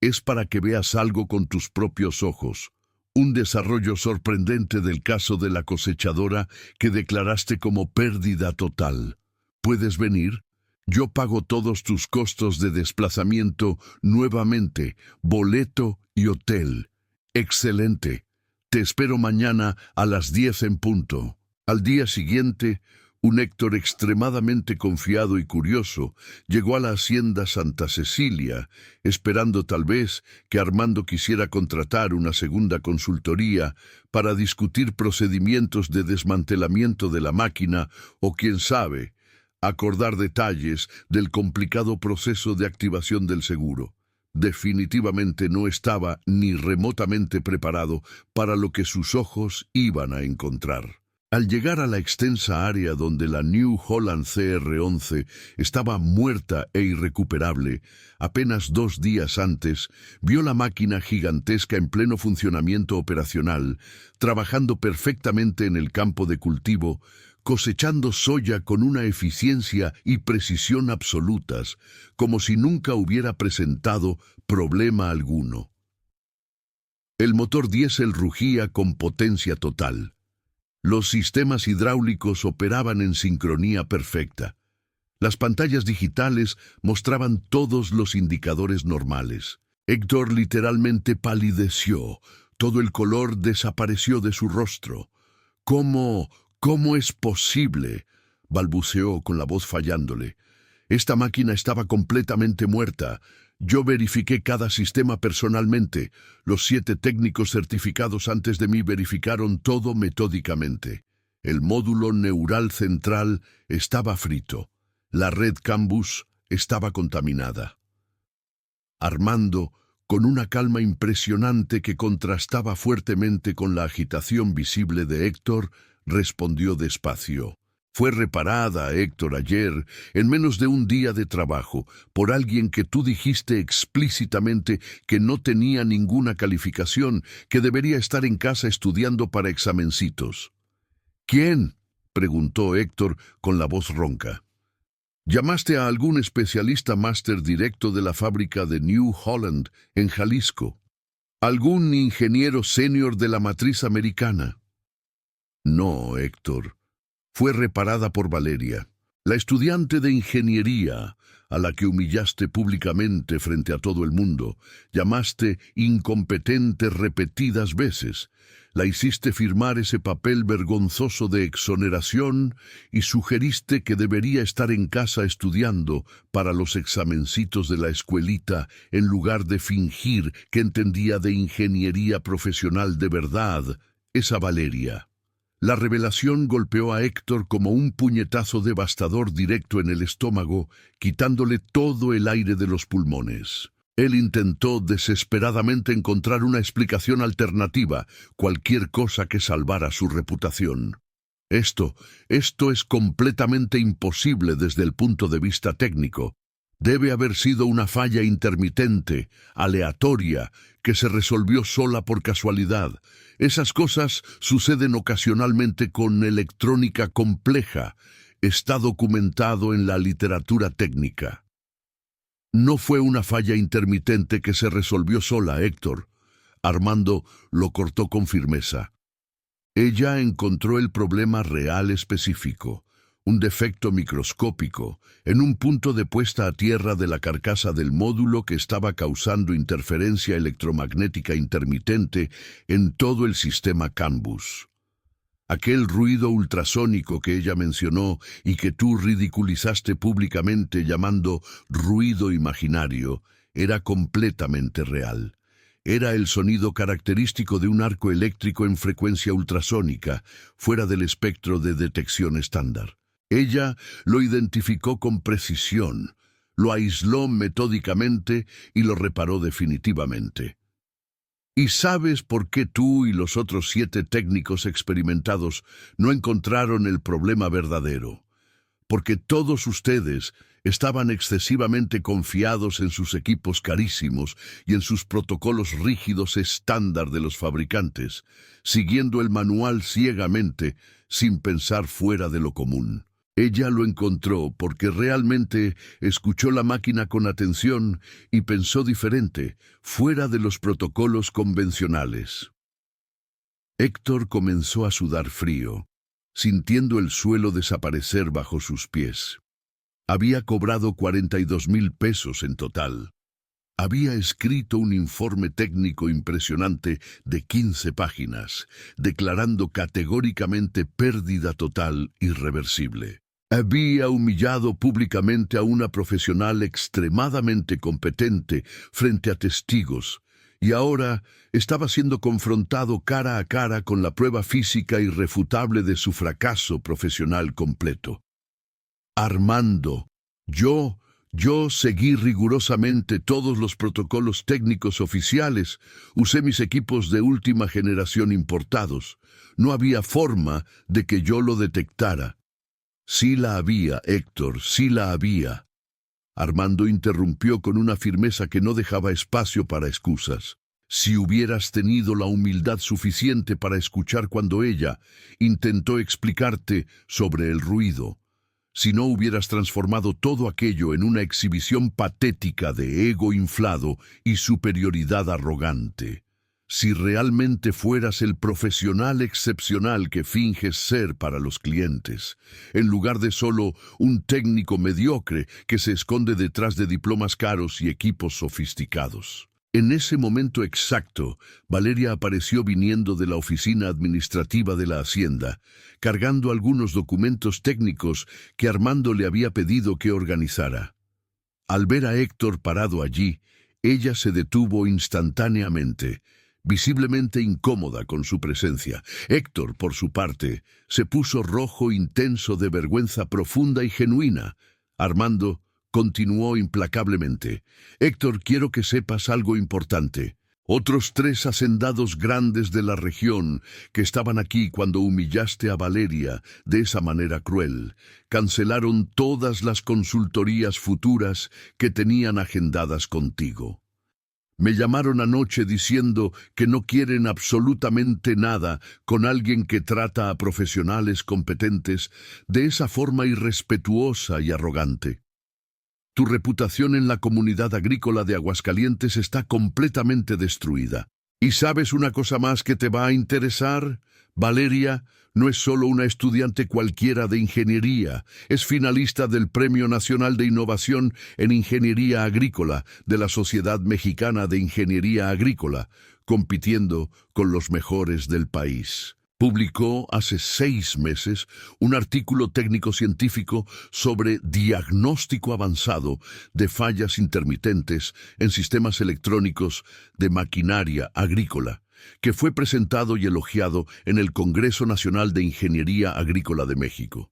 Es para que veas algo con tus propios ojos, un desarrollo sorprendente del caso de la cosechadora que declaraste como pérdida total. ¿Puedes venir? Yo pago todos tus costos de desplazamiento nuevamente, boleto y hotel. Excelente. Te espero mañana a las 10 en punto». Al día siguiente, Un Héctor extremadamente confiado y curioso llegó a la hacienda Santa Cecilia, esperando tal vez que Armando quisiera contratar una segunda consultoría para discutir procedimientos de desmantelamiento de la máquina o, quién sabe, acordar detalles del complicado proceso de activación del seguro. Definitivamente no estaba ni remotamente preparado para lo que sus ojos iban a encontrar. Al llegar a la extensa área donde la New Holland CR-11 estaba muerta e irrecuperable, apenas 2 días antes, vio la máquina gigantesca en pleno funcionamiento operacional, trabajando perfectamente en el campo de cultivo, cosechando soya con una eficiencia y precisión absolutas, como si nunca hubiera presentado problema alguno. El motor diésel rugía con potencia total. Los sistemas hidráulicos operaban en sincronía perfecta. Las pantallas digitales mostraban todos los indicadores normales. Héctor literalmente palideció. Todo el color desapareció de su rostro. ¿Cómo es posible?, balbuceó con la voz fallándole. Esta máquina estaba completamente muerta. Yo verifiqué cada sistema personalmente. Los 7 técnicos certificados antes de mí verificaron todo metódicamente. El módulo neural central estaba frito. La red Cambus estaba contaminada. Armando, con una calma impresionante que contrastaba fuertemente con la agitación visible de Héctor, respondió despacio. Fue reparada, Héctor, ayer, en menos de un día de trabajo, por alguien que tú dijiste explícitamente que no tenía ninguna calificación, que debería estar en casa estudiando para examencitos. ¿Quién?, preguntó Héctor con la voz ronca. ¿Llamaste a algún especialista máster directo de la fábrica de New Holland, en Jalisco? ¿Algún ingeniero senior de la matriz americana? No, Héctor. Fue reparada por Valeria, la estudiante de ingeniería a la que humillaste públicamente frente a todo el mundo, llamaste incompetente repetidas veces, la hiciste firmar ese papel vergonzoso de exoneración y sugeriste que debería estar en casa estudiando para los examencitos de la escuelita en lugar de fingir que entendía de ingeniería profesional de verdad, esa Valeria. La revelación golpeó a Héctor como un puñetazo devastador directo en el estómago, quitándole todo el aire de los pulmones. Él intentó desesperadamente encontrar una explicación alternativa, cualquier cosa que salvara su reputación. Esto es completamente imposible desde el punto de vista técnico. Debe haber sido una falla intermitente, aleatoria, que se resolvió sola por casualidad. Esas cosas suceden ocasionalmente con electrónica compleja. Está documentado en la literatura técnica. No fue una falla intermitente que se resolvió sola, Héctor. Armando lo cortó con firmeza. Ella encontró el problema real específico, un defecto microscópico, en un punto de puesta a tierra de la carcasa del módulo que estaba causando interferencia electromagnética intermitente en todo el sistema Cambus. Aquel ruido ultrasónico que ella mencionó y que tú ridiculizaste públicamente llamando ruido imaginario, era completamente real. Era el sonido característico de un arco eléctrico en frecuencia ultrasónica, fuera del espectro de detección estándar. Ella lo identificó con precisión, lo aisló metódicamente y lo reparó definitivamente. ¿Y sabes por qué tú y los otros 7 técnicos experimentados no encontraron el problema verdadero? Porque todos ustedes estaban excesivamente confiados en sus equipos carísimos y en sus protocolos rígidos estándar de los fabricantes, siguiendo el manual ciegamente, sin pensar fuera de lo común. Ella lo encontró porque realmente escuchó la máquina con atención y pensó diferente, fuera de los protocolos convencionales. Héctor comenzó a sudar frío, sintiendo el suelo desaparecer bajo sus pies. Había cobrado 42,000 pesos en total. Había escrito un informe técnico impresionante de 15 páginas, declarando categóricamente pérdida total irreversible. Había humillado públicamente a una profesional extremadamente competente frente a testigos, y ahora estaba siendo confrontado cara a cara con la prueba física irrefutable de su fracaso profesional completo. Armando, yo seguí rigurosamente todos los protocolos técnicos oficiales, usé mis equipos de última generación importados. No había forma de que yo lo detectara. Sí la había, Héctor, sí la había. Armando interrumpió con una firmeza que no dejaba espacio para excusas. Si hubieras tenido la humildad suficiente para escuchar cuando ella intentó explicarte sobre el ruido, si no hubieras transformado todo aquello en una exhibición patética de ego inflado y superioridad arrogante. Si realmente fueras el profesional excepcional que finges ser para los clientes, en lugar de solo un técnico mediocre que se esconde detrás de diplomas caros y equipos sofisticados. En ese momento exacto, Valeria apareció viniendo de la oficina administrativa de la Hacienda, cargando algunos documentos técnicos que Armando le había pedido que organizara. Al ver a Héctor parado allí, ella se detuvo instantáneamente, visiblemente incómoda con su presencia. Héctor, por su parte, se puso rojo intenso de vergüenza profunda y genuina. Armando continuó implacablemente. Héctor, quiero que sepas algo importante. Otros 3 hacendados grandes de la región que estaban aquí cuando humillaste a Valeria de esa manera cruel, cancelaron todas las consultorías futuras que tenían agendadas contigo. Me llamaron anoche diciendo que no quieren absolutamente nada con alguien que trata a profesionales competentes de esa forma irrespetuosa y arrogante. Tu reputación en la comunidad agrícola de Aguascalientes está completamente destruida. ¿Y sabes una cosa más que te va a interesar? Valeria no es solo una estudiante cualquiera de ingeniería, es finalista del Premio Nacional de Innovación en Ingeniería Agrícola de la Sociedad Mexicana de Ingeniería Agrícola, compitiendo con los mejores del país. Publicó hace 6 meses un artículo técnico-científico sobre diagnóstico avanzado de fallas intermitentes en sistemas electrónicos de maquinaria agrícola, que fue presentado y elogiado en el Congreso Nacional de Ingeniería Agrícola de México.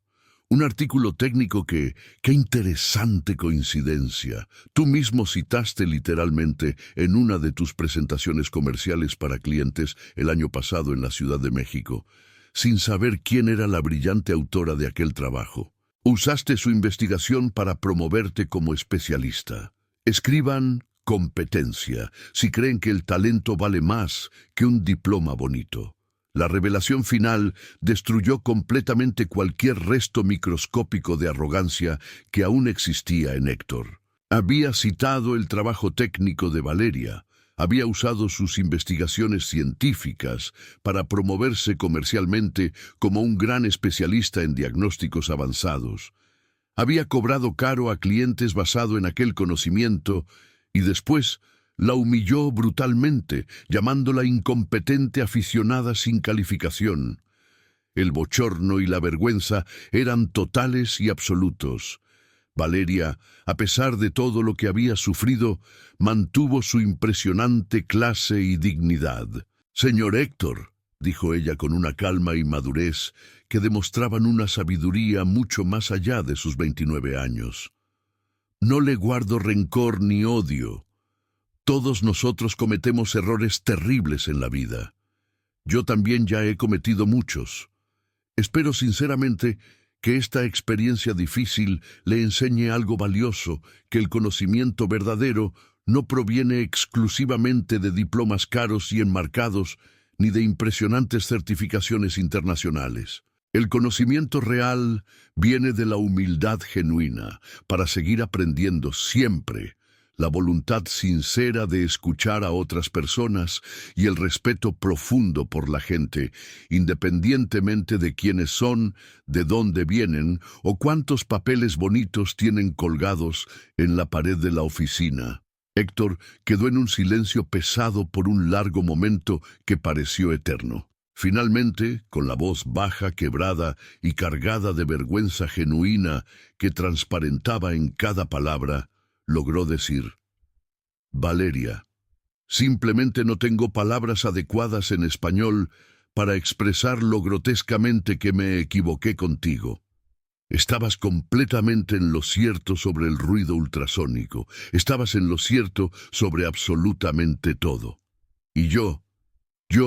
Un artículo técnico que, ¡qué interesante coincidencia!, tú mismo citaste literalmente en una de tus presentaciones comerciales para clientes el año pasado en la Ciudad de México, sin saber quién era la brillante autora de aquel trabajo. Usaste su investigación para promoverte como especialista. Escriban competencia si creen que el talento vale más que un diploma bonito. La revelación final destruyó completamente cualquier resto microscópico de arrogancia que aún existía en Héctor. Había citado el trabajo técnico de Valeria, había usado sus investigaciones científicas para promoverse comercialmente como un gran especialista en diagnósticos avanzados. Había cobrado caro a clientes basado en aquel conocimiento y después la humilló brutalmente, llamándola incompetente aficionada sin calificación. El bochorno y la vergüenza eran totales y absolutos. Valeria, a pesar de todo lo que había sufrido, mantuvo su impresionante clase y dignidad. «Señor Héctor», dijo ella con una calma y madurez que demostraban una sabiduría mucho más allá de sus 29 años. «No le guardo rencor ni odio. Todos nosotros cometemos errores terribles en la vida. Yo también ya he cometido muchos. Espero sinceramente que esta experiencia difícil le enseñe algo valioso, que el conocimiento verdadero no proviene exclusivamente de diplomas caros y enmarcados, ni de impresionantes certificaciones internacionales. El conocimiento real viene de la humildad genuina, para seguir aprendiendo siempre, la voluntad sincera de escuchar a otras personas y el respeto profundo por la gente, independientemente de quiénes son, de dónde vienen o cuántos papeles bonitos tienen colgados en la pared de la oficina. Héctor quedó en un silencio pesado por un largo momento que pareció eterno. Finalmente, con la voz baja, quebrada y cargada de vergüenza genuina que transparentaba en cada palabra, logró decir: Valeria, simplemente no tengo palabras adecuadas en español para expresar lo grotescamente que me equivoqué contigo. Estabas completamente en lo cierto sobre el ruido ultrasónico. Estabas en lo cierto sobre absolutamente todo. Y yo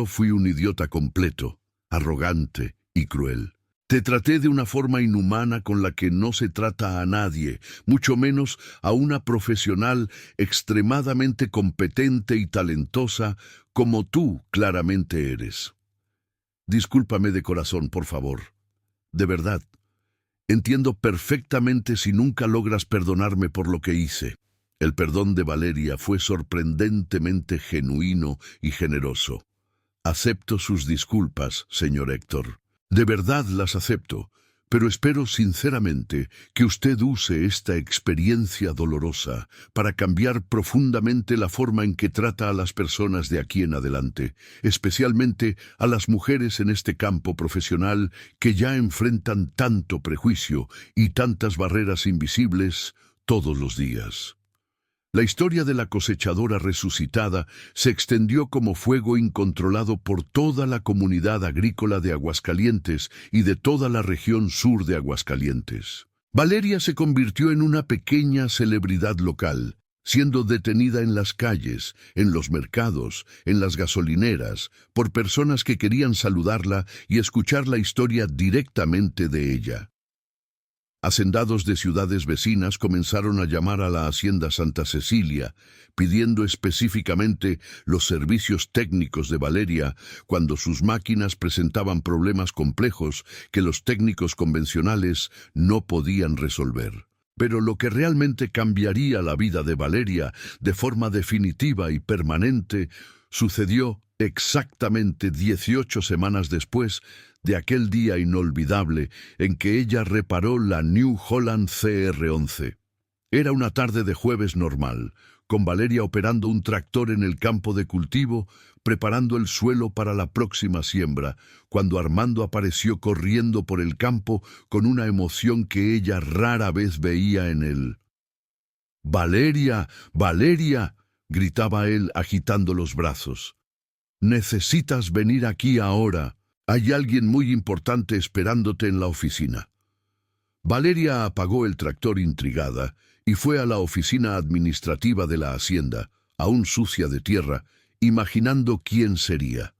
fui un idiota completo, arrogante y cruel. Te traté de una forma inhumana con la que no se trata a nadie, mucho menos a una profesional extremadamente competente y talentosa como tú claramente eres. Discúlpame de corazón, por favor. De verdad. Entiendo perfectamente si nunca logras perdonarme por lo que hice. El perdón de Valeria fue sorprendentemente genuino y generoso. Acepto sus disculpas, señor Héctor. De verdad las acepto, pero espero sinceramente que usted use esta experiencia dolorosa para cambiar profundamente la forma en que trata a las personas de aquí en adelante, especialmente a las mujeres en este campo profesional que ya enfrentan tanto prejuicio y tantas barreras invisibles todos los días. La historia de la cosechadora resucitada se extendió como fuego incontrolado por toda la comunidad agrícola de Aguascalientes y de toda la región sur de Aguascalientes. Valeria se convirtió en una pequeña celebridad local, siendo detenida en las calles, en los mercados, en las gasolineras, por personas que querían saludarla y escuchar la historia directamente de ella. Hacendados de ciudades vecinas comenzaron a llamar a la Hacienda Santa Cecilia, pidiendo específicamente los servicios técnicos de Valeria cuando sus máquinas presentaban problemas complejos que los técnicos convencionales no podían resolver. Pero lo que realmente cambiaría la vida de Valeria de forma definitiva y permanente sucedió exactamente 18 semanas después de aquel día inolvidable en que ella reparó la New Holland CR11. Era una tarde de jueves normal, con Valeria operando un tractor en el campo de cultivo, preparando el suelo para la próxima siembra, cuando Armando apareció corriendo por el campo con una emoción que ella rara vez veía en él. «¡Valeria! ¡Valeria!», gritaba él agitando los brazos. «Necesitas venir aquí ahora. Hay alguien muy importante esperándote en la oficina». Valeria apagó el tractor intrigada y fue a la oficina administrativa de la hacienda, aún sucia de tierra, imaginando quién sería.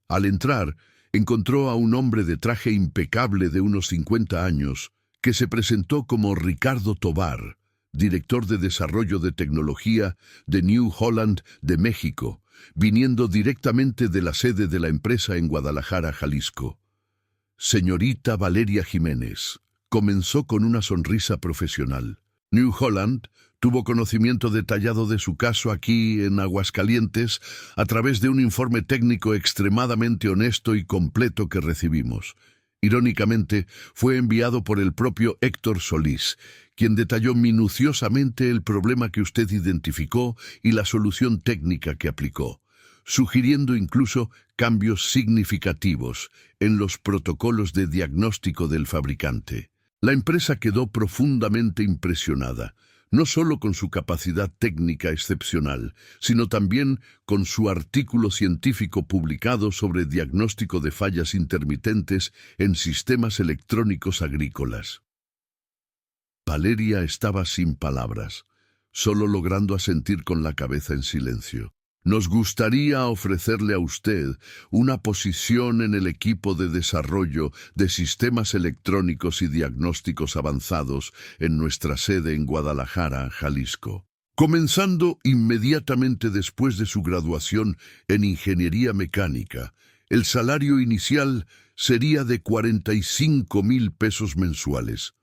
Al entrar, encontró a un hombre de traje impecable de unos 50 años, que se presentó como Ricardo Tovar, director de desarrollo de tecnología de New Holland de México, viniendo directamente de la sede de la empresa en Guadalajara, Jalisco. «Señorita Valeria Jiménez», comenzó con una sonrisa profesional. «New Holland tuvo conocimiento detallado de su caso aquí en Aguascalientes a través de un informe técnico extremadamente honesto y completo que recibimos. Irónicamente, fue enviado por el propio Héctor Solís, quien detalló minuciosamente el problema que usted identificó y la solución técnica que aplicó, sugiriendo incluso cambios significativos en los protocolos de diagnóstico del fabricante. La empresa quedó profundamente impresionada, no solo con su capacidad técnica excepcional, sino también con su artículo científico publicado sobre diagnóstico de fallas intermitentes en sistemas electrónicos agrícolas». Valeria estaba sin palabras, solo logrando asentir con la cabeza en silencio. «Nos gustaría ofrecerle a usted una posición en el equipo de desarrollo de sistemas electrónicos y diagnósticos avanzados en nuestra sede en Guadalajara, Jalisco. Comenzando inmediatamente después de su graduación en Ingeniería Mecánica, el salario inicial sería de 45,000 pesos mensuales,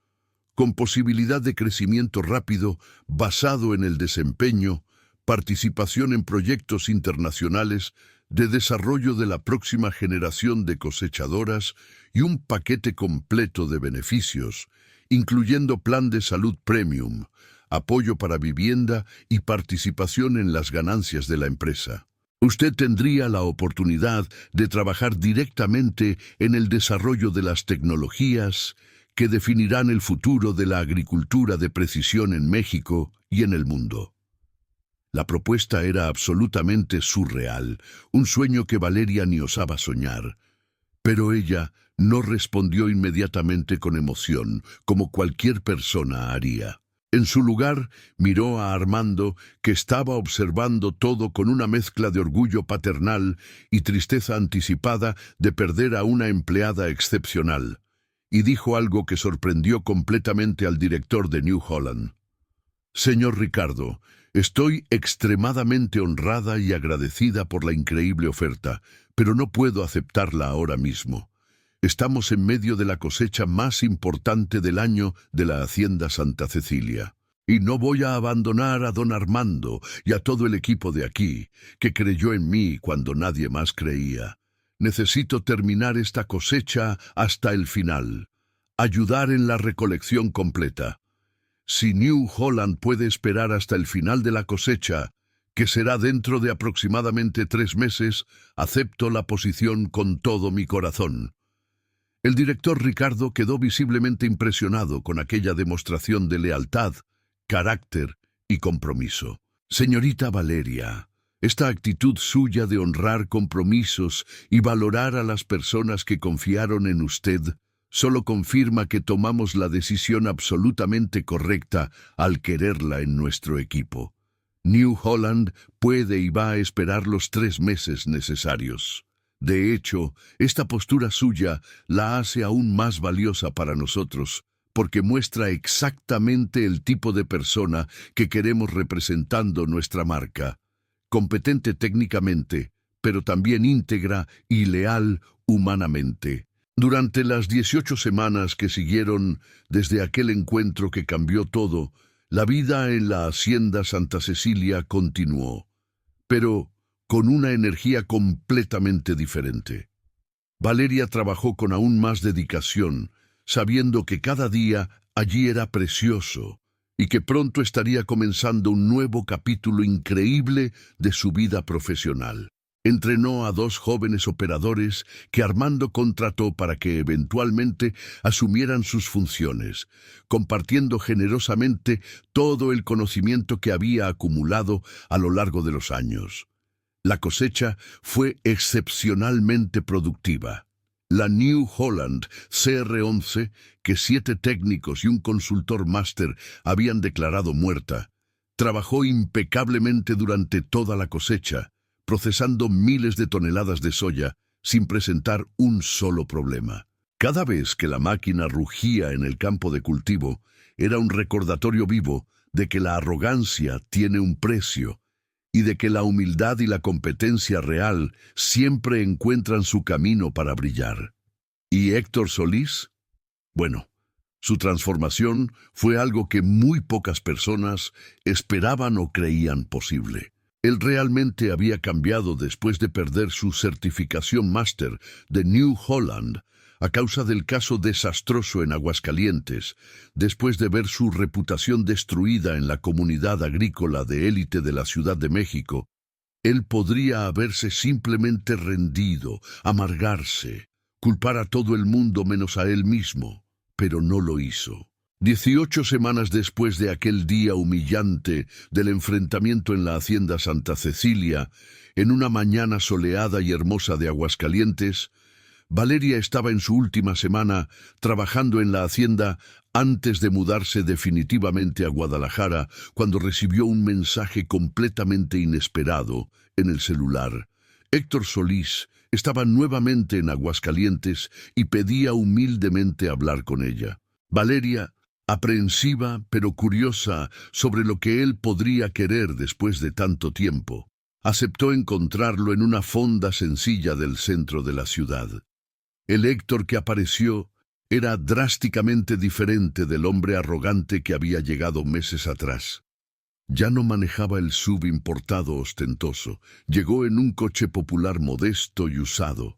con posibilidad de crecimiento rápido basado en el desempeño, participación en proyectos internacionales de desarrollo de la próxima generación de cosechadoras y un paquete completo de beneficios, incluyendo plan de salud premium, apoyo para vivienda y participación en las ganancias de la empresa. Usted tendría la oportunidad de trabajar directamente en el desarrollo de las tecnologías que definirán el futuro de la agricultura de precisión en México y en el mundo. La propuesta era absolutamente surreal, un sueño que Valeria ni osaba soñar. Pero ella no respondió inmediatamente con emoción, como cualquier persona haría. En su lugar, miró a Armando, que estaba observando todo con una mezcla de orgullo paternal y tristeza anticipada de perder a una empleada excepcional, y dijo algo que sorprendió completamente al director de New Holland. «Señor Ricardo, estoy extremadamente honrada y agradecida por la increíble oferta, pero no puedo aceptarla ahora mismo. Estamos en medio de la cosecha más importante del año de la Hacienda Santa Cecilia. Y no voy a abandonar a don Armando y a todo el equipo de aquí, que creyó en mí cuando nadie más creía. Necesito terminar esta cosecha hasta el final. Ayudar en la recolección completa. Si New Holland puede esperar hasta el final de la cosecha, que será dentro de aproximadamente 3 meses, acepto la posición con todo mi corazón». El director Ricardo quedó visiblemente impresionado con aquella demostración de lealtad, carácter y compromiso. «Señorita Valeria, esta actitud suya de honrar compromisos y valorar a las personas que confiaron en usted solo confirma que tomamos la decisión absolutamente correcta al quererla en nuestro equipo. New Holland puede y va a esperar los 3 meses necesarios. De hecho, esta postura suya la hace aún más valiosa para nosotros, porque muestra exactamente el tipo de persona que queremos representando nuestra marca. Competente técnicamente, pero también íntegra y leal humanamente». Durante las 18 semanas que siguieron desde aquel encuentro que cambió todo, la vida en la Hacienda Santa Cecilia continuó, pero con una energía completamente diferente. Valeria trabajó con aún más dedicación, sabiendo que cada día allí era precioso y que pronto estaría comenzando un nuevo capítulo increíble de su vida profesional. Entrenó a 2 jóvenes operadores que Armando contrató para que eventualmente asumieran sus funciones, compartiendo generosamente todo el conocimiento que había acumulado a lo largo de los años. La cosecha fue excepcionalmente productiva. La New Holland CR11, que 7 técnicos y un consultor máster habían declarado muerta, trabajó impecablemente durante toda la cosecha, procesando miles de toneladas de soya sin presentar un solo problema. Cada vez que la máquina rugía en el campo de cultivo, era un recordatorio vivo de que la arrogancia tiene un precio y de que la humildad y la competencia real siempre encuentran su camino para brillar. ¿Y Héctor Solís? Bueno, su transformación fue algo que muy pocas personas esperaban o creían posible. Él realmente había cambiado después de perder su certificación máster de New Holland a causa del caso desastroso en Aguascalientes, después de ver su reputación destruida en la comunidad agrícola de élite de la Ciudad de México. Él podría haberse simplemente rendido, amargarse, culpar a todo el mundo menos a él mismo, pero no lo hizo. 18 semanas después de aquel día humillante del enfrentamiento en la Hacienda Santa Cecilia, en una mañana soleada y hermosa de Aguascalientes, Valeria estaba en su última semana trabajando en la hacienda antes de mudarse definitivamente a Guadalajara, cuando recibió un mensaje completamente inesperado en el celular. Héctor Solís estaba nuevamente en Aguascalientes y pedía humildemente hablar con ella. Valeria, aprensiva pero curiosa sobre lo que él podría querer después de tanto tiempo, aceptó encontrarlo en una fonda sencilla del centro de la ciudad. El Héctor que apareció era drásticamente diferente del hombre arrogante que había llegado meses atrás. Ya no manejaba el SUV importado ostentoso, llegó en un coche popular modesto y usado.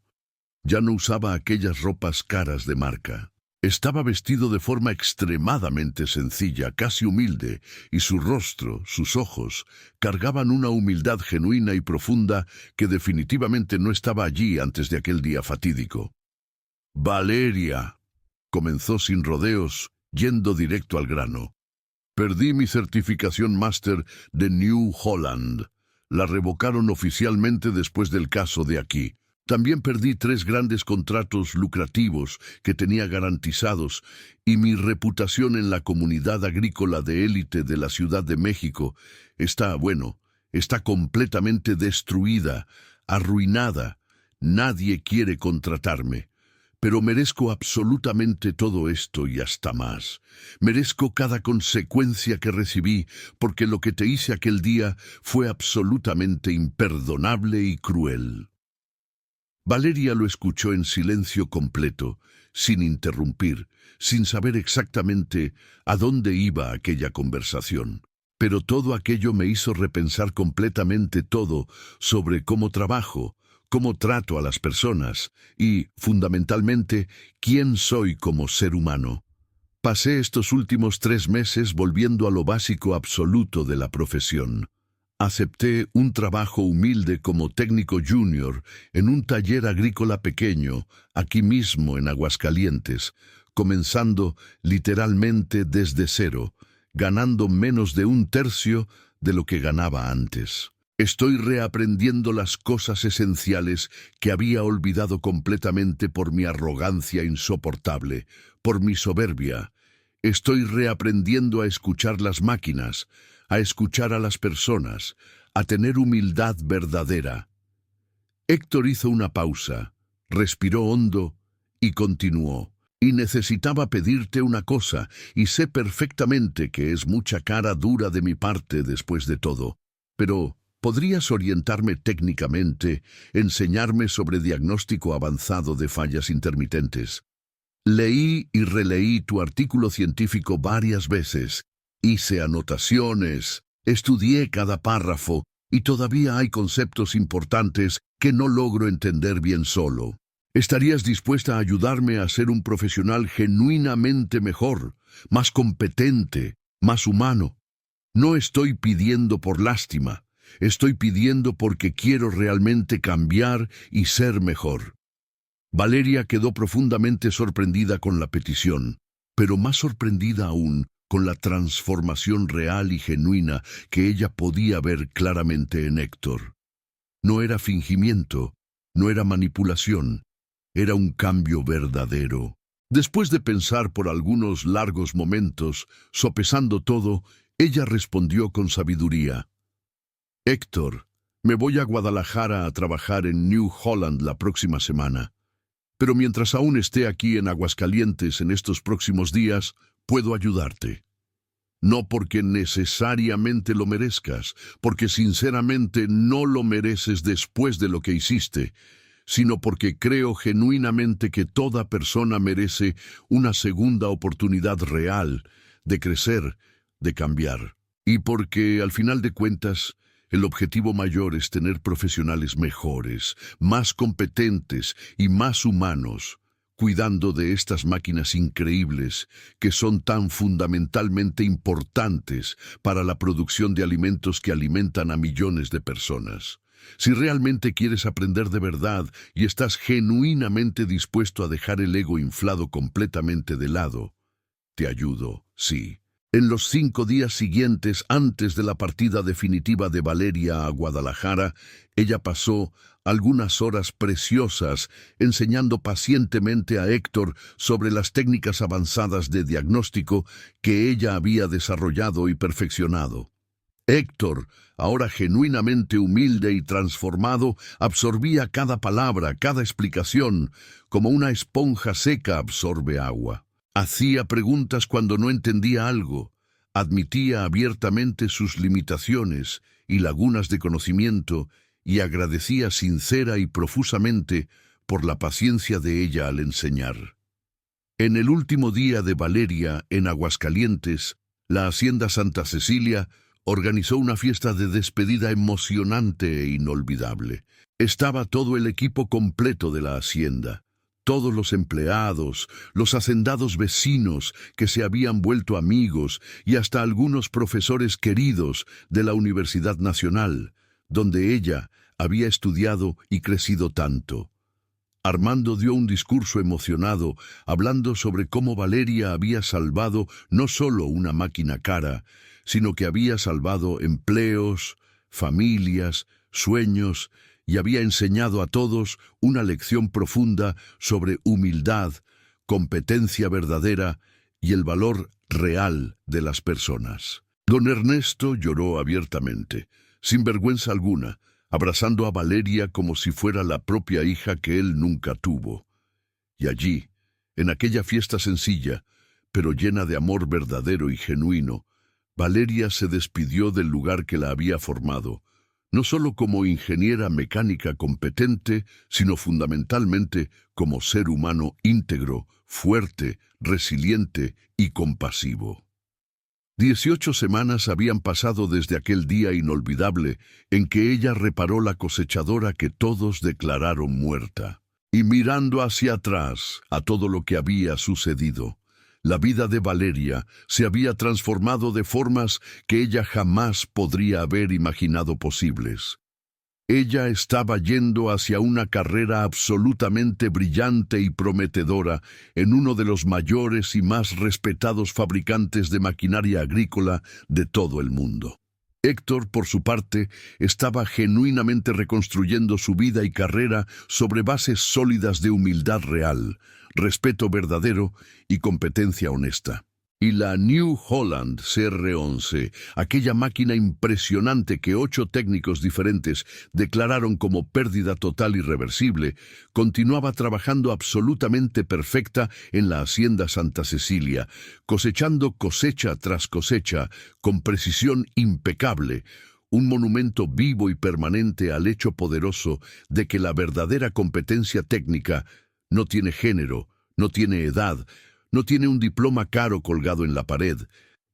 Ya no usaba aquellas ropas caras de marca. Estaba vestido de forma extremadamente sencilla, casi humilde, y su rostro, sus ojos, cargaban una humildad genuina y profunda que definitivamente no estaba allí antes de aquel día fatídico. Valeria, comenzó sin rodeos, yendo directo al grano. Perdí mi certificación máster de New Holland. La revocaron oficialmente después del caso de aquí. También perdí 3 grandes contratos lucrativos que tenía garantizados y mi reputación en la comunidad agrícola de élite de la Ciudad de México está completamente destruida, arruinada. Nadie quiere contratarme. Pero merezco absolutamente todo esto y hasta más. Merezco cada consecuencia que recibí, porque lo que te hice aquel día fue absolutamente imperdonable y cruel. Valeria lo escuchó en silencio completo, sin interrumpir, sin saber exactamente a dónde iba aquella conversación. Pero todo aquello me hizo repensar completamente todo sobre cómo trabajo, cómo trato a las personas y, fundamentalmente, quién soy como ser humano. Pasé estos últimos 3 meses volviendo a lo básico absoluto de la profesión. Acepté un trabajo humilde como técnico junior en un taller agrícola pequeño, aquí mismo en Aguascalientes, comenzando literalmente desde cero, ganando menos de 1/3 de lo que ganaba antes. Estoy reaprendiendo las cosas esenciales que había olvidado completamente por mi arrogancia insoportable, por mi soberbia. Estoy reaprendiendo a escuchar las máquinas, a escuchar a las personas, a tener humildad verdadera. Héctor hizo una pausa, respiró hondo y continuó. Y necesitaba pedirte una cosa, y sé perfectamente que es mucha cara dura de mi parte después de todo. Pero ¿podrías orientarme técnicamente, enseñarme sobre diagnóstico avanzado de fallas intermitentes? Leí y releí tu artículo científico varias veces. Hice anotaciones, estudié cada párrafo y todavía hay conceptos importantes que no logro entender bien solo. ¿Estarías dispuesta a ayudarme a ser un profesional genuinamente mejor, más competente, más humano? No estoy pidiendo por lástima, estoy pidiendo porque quiero realmente cambiar y ser mejor. Valeria quedó profundamente sorprendida con la petición, pero más sorprendida aún con la transformación real y genuina que ella podía ver claramente en Héctor. No era fingimiento, no era manipulación, era un cambio verdadero. Después de pensar por algunos largos momentos, sopesando todo, ella respondió con sabiduría. Héctor, me voy a Guadalajara a trabajar en New Holland la próxima semana. Pero mientras aún esté aquí en Aguascalientes en estos próximos días, puedo ayudarte. No porque necesariamente lo merezcas, porque sinceramente no lo mereces después de lo que hiciste, sino porque creo genuinamente que toda persona merece una segunda oportunidad real de crecer, de cambiar. Y porque, al final de cuentas, el objetivo mayor es tener profesionales mejores, más competentes y más humanos, cuidando de estas máquinas increíbles que son tan fundamentalmente importantes para la producción de alimentos que alimentan a millones de personas. Si realmente quieres aprender de verdad y estás genuinamente dispuesto a dejar el ego inflado completamente de lado, te ayudo, sí. En los 5 días siguientes, antes de la partida definitiva de Valeria a Guadalajara, ella pasó algunas horas preciosas enseñando pacientemente a Héctor sobre las técnicas avanzadas de diagnóstico que ella había desarrollado y perfeccionado. Héctor, ahora genuinamente humilde y transformado, absorbía cada palabra, cada explicación, como una esponja seca absorbe agua. Hacía preguntas cuando no entendía algo, admitía abiertamente sus limitaciones y lagunas de conocimiento y agradecía sincera y profusamente por la paciencia de ella al enseñar. En el último día de Valeria, en Aguascalientes, la Hacienda Santa Cecilia organizó una fiesta de despedida emocionante e inolvidable. Estaba todo el equipo completo de la hacienda. Todos los empleados, los hacendados vecinos que se habían vuelto amigos y hasta algunos profesores queridos de la Universidad Nacional, donde ella había estudiado y crecido tanto. Armando dio un discurso emocionado, hablando sobre cómo Valeria había salvado no solo una máquina cara, sino que había salvado empleos, familias, sueños, y había enseñado a todos una lección profunda sobre humildad, competencia verdadera y el valor real de las personas. Don Ernesto lloró abiertamente, sin vergüenza alguna, abrazando a Valeria como si fuera la propia hija que él nunca tuvo. Y allí, en aquella fiesta sencilla, pero llena de amor verdadero y genuino, Valeria se despidió del lugar que la había formado, no solo como ingeniera mecánica competente, sino fundamentalmente como ser humano íntegro, fuerte, resiliente y compasivo. 18 semanas habían pasado desde aquel día inolvidable en que ella reparó la cosechadora que todos declararon muerta. Y mirando hacia atrás a todo lo que había sucedido, la vida de Valeria se había transformado de formas que ella jamás podría haber imaginado posibles. Ella estaba yendo hacia una carrera absolutamente brillante y prometedora en uno de los mayores y más respetados fabricantes de maquinaria agrícola de todo el mundo. Héctor, por su parte, estaba genuinamente reconstruyendo su vida y carrera sobre bases sólidas de humildad real, respeto verdadero y competencia honesta. Y la New Holland CR-11, aquella máquina impresionante que 8 técnicos diferentes declararon como pérdida total irreversible, continuaba trabajando absolutamente perfecta en la Hacienda Santa Cecilia, cosechando cosecha tras cosecha con precisión impecable, un monumento vivo y permanente al hecho poderoso de que la verdadera competencia técnica no tiene género, no tiene edad, no tiene un diploma caro colgado en la pared,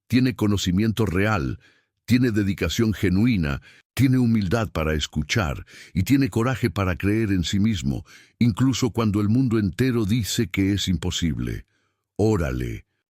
tiene conocimiento real, tiene dedicación genuina, tiene humildad para escuchar y tiene coraje para creer en sí mismo, incluso cuando el mundo entero dice que es imposible. Órale,